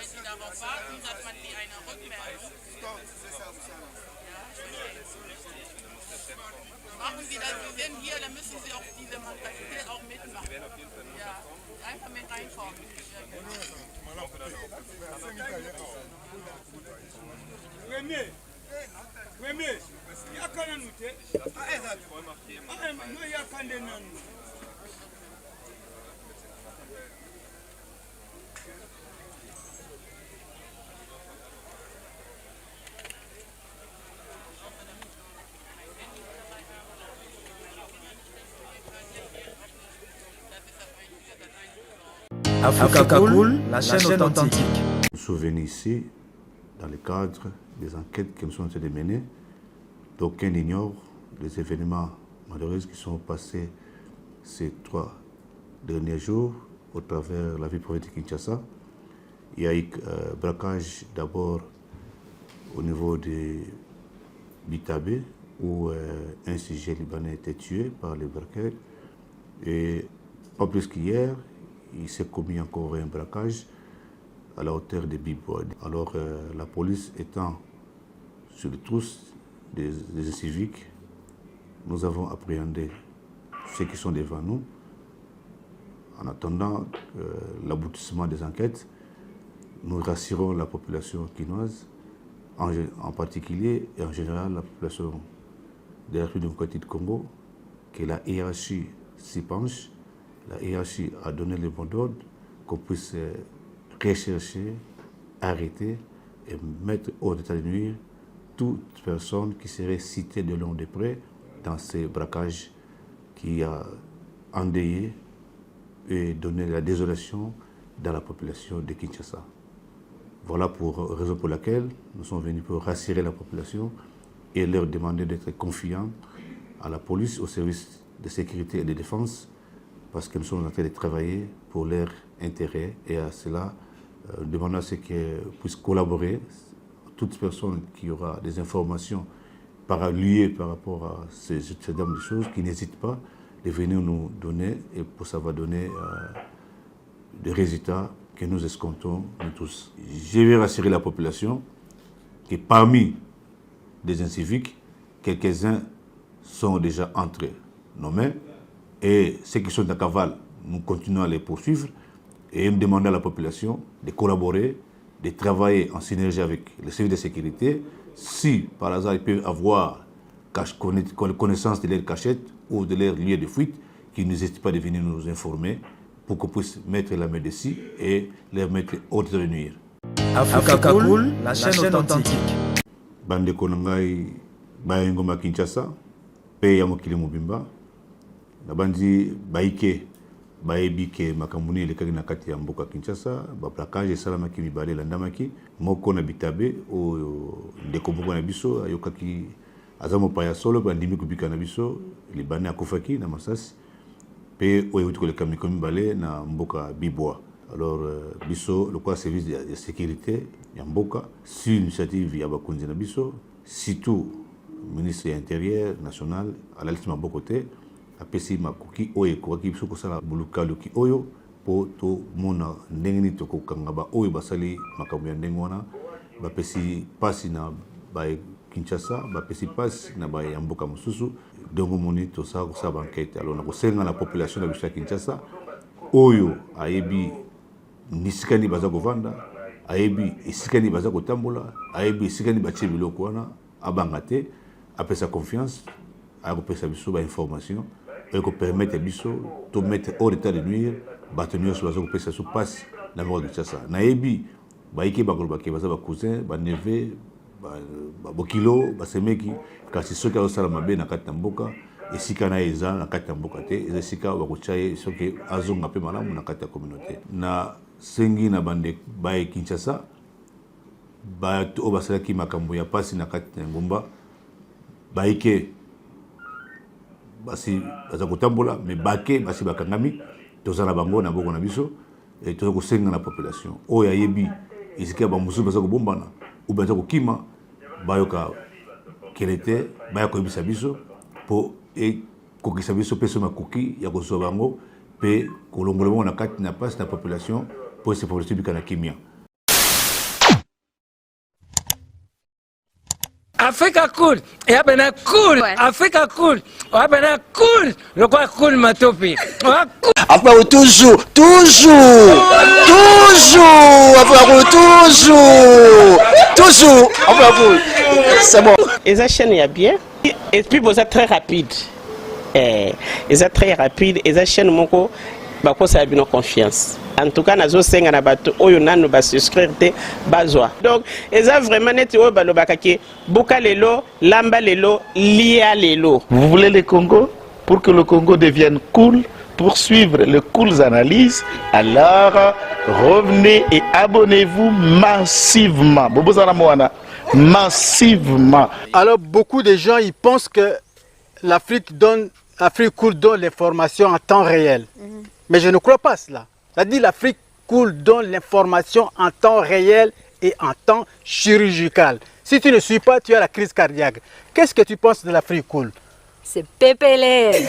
Machen Sie das, Sie sind hier, dann müssen Sie auch diese Mentalität auch mitmachen. Ja, einfach mit reinkommen. Africa Cool, la chaîne authentique. Nous sommes venus ici dans le cadre des enquêtes qui nous sont en train de mener. D'aucuns ignorent les événements malheureux qui sont passés ces 3 derniers jours au travers la vie privée de Kinshasa. Il y a eu braquage d'abord au niveau de Bitabe où un sujet libanais a été tué par les braqueurs. Et pas plus qu'hier, il s'est commis encore un braquage à la hauteur de Bibois. Alors la police étant sur les trousses des civiques, nous avons appréhendé ceux qui sont devant nous. En attendant l'aboutissement des enquêtes, nous rassurons la population quinoise, en particulier et en général la population de la République démocratique du Congo, que la hiérarchie s'y penche. La hiérarchie a donné le mot d'ordre qu'on puisse rechercher, arrêter et mettre hors d'état de nuire toute personne qui serait citée de long de près dans ces braquages qui a endeuillé et donné la désolation dans la population de Kinshasa. Voilà pour raison pour laquelle nous sommes venus pour rassurer la population et leur demander d'être confiants à la police, au service de sécurité et de défense, parce que nous sommes en train de travailler pour leur intérêt et à cela, demandons à ceux qui puissent collaborer, toute personne qui aura des informations liées par rapport à ces dames de choses, qui n'hésitent pas de venir nous donner et pour ça va donner des résultats que nous escomptons nous tous. Je vais rassurer la population que parmi des inciviques, quelques-uns sont déjà entre nos mains et ceux qui sont en cavale, nous continuons à les poursuivre et nous demandons à la population de collaborer, de travailler en synergie avec les services de sécurité. Si par hasard ils peuvent avoir connaissance de leur cachette ou de leur lieu de fuite, qu'ils n'hésitent pas de venir nous informer pour qu'on puisse mettre la main dessus et les mettre hors de nuire. Africa Cool, la chaîne authentique. Bande Konangai, Bayengoma Kinshasa, Peya Mokili Mobimba, Nabandi Baike, Baebike Makamuni, le Kagina Kati ya Mboka Kinshasa, Baplakage Salamaki Mibale Landamaki, Moko na Bitabe, o Ndekombo na biso, Ayokaki Azamo Paya Solo, Bandimi Kubika na biso, Libanais Akufaki na Masasi, Pe Oyutuko le Kamikomi Bale na Mboka Bibois. Alors, biso, le quoi service de sécurité, Yamboka, sur l'initiative Yabakunzi na biso, surtout ministre de l'Intérieur national, à la liste de côté, apesi makuki oyo kwaki biso kosala bulukalu ki oyo po to mona ndenge ni to kokanga ba oyo basali makambo ya ndenge wana bapesi pasi na ba Kinshasa bapesi pasi na ba Mboka mosusu dongo moni to sa ko sa banquete alors na kosenga la population na biso ya Kinshasa oyo ayebi nisikani baza kovanda ayebi isikani baza kotambola ayebi isikani batie biloko wana abanga te apesa confiance akopesa biso ba information et qu'on permette à biso de mettre hors d'état de nuire, bâtonniers sur la zone qui se passe dans le monde de Kinshasa. Naebi, baïké bakolobaki, baza ba cousin, ba neveu, ba bokilo, ba semeki, kasi soki azosala mabe na kati na mboka, esika na eza na kati ya mboka te, eza esika bakotia ye soki azonga mpe malamu na kati ya communauté. Na sengi na bande baye Kinshasa, bato oyo basalaki makambo ya pasi na kati ya ngomba, baïké basi baza kotambola mais bake basi bakangami tozala bango na boko na biso et toza kosenga na population oyo ayebi esika bamususu baza kobombana ou baza kokima bayoka kelete baya koyebisa biso po ekokisa biso mpe so makoki ya kozwa bango mpe kolongola bango na kati na pasi na population po ese population bika na kimia. Africa cool. Et abena cool. Africa cool. Abena cool. Le quoi cool matopi. Après toujours. Après toujours. Après c'est bon. Et ça chaîne est bien. Et puis vous êtes très rapide. Et ça très rapide. Et ça chaîne mon co. Bako ça a bien confiance. En tout cas, nazo senga na bato oyo nanu ba souscrire te bazwa. Donc, eza vraiment net oyo balo bakaki buka lelo, lamba lelo, lia lelo. Vous voulez le Congo pour que le Congo devienne cool, pour suivre les cool analyses, alors revenez et abonnez-vous massivement. Bobozana Moana, massivement. Alors beaucoup de gens ils pensent que l'Afrique cool donne l'information en temps réel. Mais je ne crois pas cela. C'est-à-dire l'Afrique cool donne l'information en temps réel et en temps chirurgical. Si tu ne suis pas, tu as la crise cardiaque. Qu'est-ce que tu penses de l'Afrique cool? C'est Pépélé.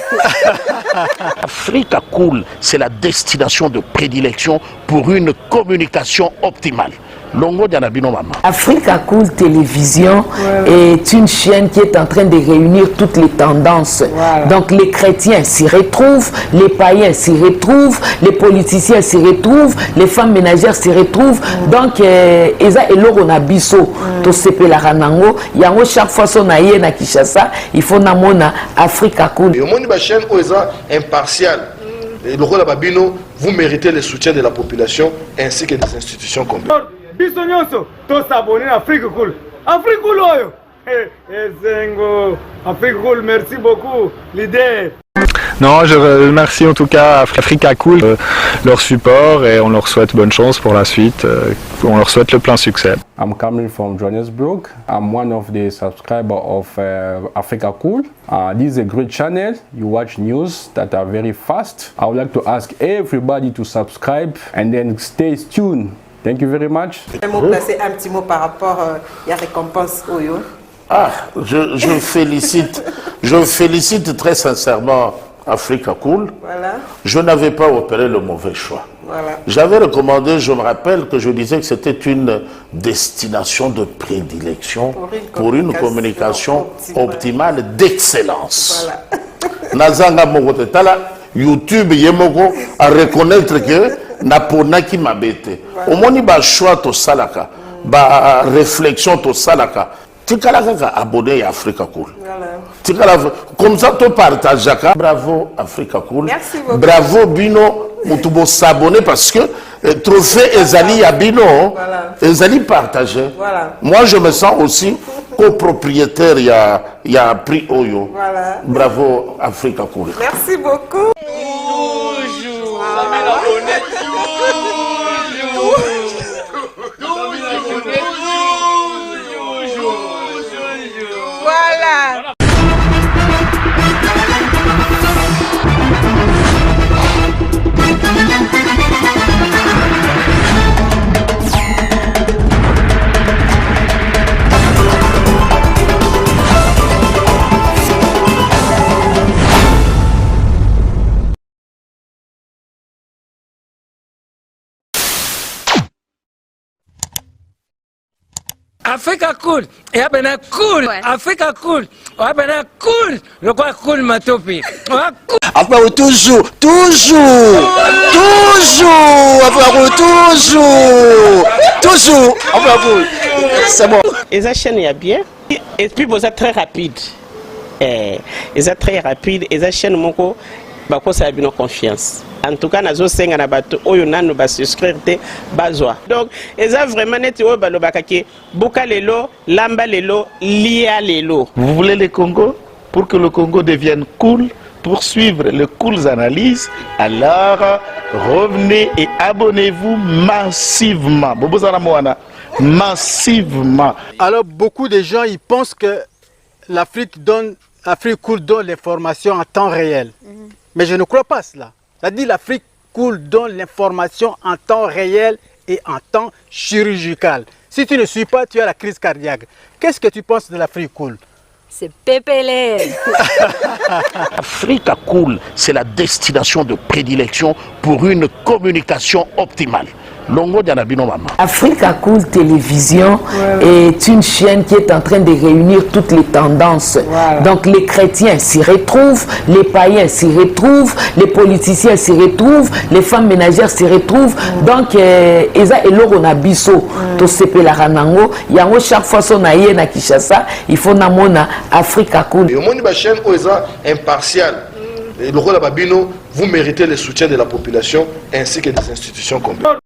Africa Cool, c'est la destination de prédilection pour une communication optimale. Longo Dianabino Mama. Africa Cool Télévision est une chaîne qui est en train de réunir toutes les tendances. Voilà. Donc les chrétiens s'y retrouvent, les païens s'y retrouvent, les politiciens s'y retrouvent, les femmes ménagères s'y retrouvent. Donc Eza et Loro Nabiso, to sepe la ranango, yango chaque fois son aïe na Kinshasa, il faut namona Africa Cool. Et au monde de la chaîne Oeza impartial. Et le rôle de Babino, vous méritez le soutien de la population ainsi que des institutions comme Bisognoso, tous s'abonner à Africa Cool. Africa Cool, oyo. Zengo, Africa Cool, merci beaucoup, leader. Non, je remercie en tout cas Africa Cool, leur support et on leur souhaite bonne chance pour la suite. On leur souhaite le plein succès. I'm coming from Johannesburg. I'm one of the subscribers of Africa Cool. This is a great channel. You watch news that are very fast. I would like to ask everybody to subscribe and then stay tuned. Thank you very much. Placer un petit mot par rapport à la récompense Oyo. Ah, je félicite très sincèrement Africa Cool. Voilà. Je n'avais pas opéré le mauvais choix. Voilà. J'avais recommandé, je me rappelle que je disais que c'était une destination de prédilection pour une communication optimale d'excellence. Voilà. Nazanga Mogotala, YouTube Yemoko à reconnaître que Napona qui m'a bêté. Au moins, il y a un choix de salaka, ba réflexion de salaka. Tu as abonné à Africa Cool. Comme ça, tu partages. Bravo Africa Cool. Merci beaucoup. Bravo Bino. Tu peux s'abonner parce que trophée Ezali à Bino, Ezali partagé. Voilà. Moi, je me sens aussi copropriétaire. Il y a un prix Oyo. Voilà. Bravo Africa Cool. Merci beaucoup. Voilà. Africa Cool. Et abena cool. Africa Cool. Abena cool. Le quoi cool matopi. Après toujours. Après toujours. Après c'est bon. Et ça chaîne est bien. Et puis vous êtes très rapide. Et ça très rapide. Et ça chaîne mon co. Bako ça a bien confiance. En tout cas, nazo senga na bato oyo nanu ba souscrire te bazwa. Donc, eza vraiment net oyo balo bakaki buka lelo, lamba lelo, lia lelo. Vous voulez le Congo pour que le Congo devienne cool, pour suivre les cool analyses, alors revenez et abonnez-vous massivement. Bobozana Moana, massivement. Alors beaucoup de gens ils pensent que l'Afrique cool donne l'information en temps réel. Mais je ne crois pas cela. C'est-à-dire l'Afrique cool donne l'information en temps réel et en temps chirurgical. Si tu ne suis pas, tu as la crise cardiaque. Qu'est-ce que tu penses de l'Afrique cool? C'est Pépélé. Africa Cool, c'est la destination de prédilection pour une communication optimale. Longo Dianabino Mama. Africa Cool Télévision est une chaîne qui est en train de réunir toutes les tendances. Donc les chrétiens s'y retrouvent, les païens s'y retrouvent, les politiciens s'y retrouvent, les femmes ménagères s'y retrouvent. Donc Eza Eloro Nabiso, to sepe la ranango, yango chaque fois son aïe na Kinshasa, il faut namona Africa Cool. Et au monde de la chaîne Oeza impartial. Et le rôle de Babino, vous méritez le soutien de la population ainsi que des institutions complètes.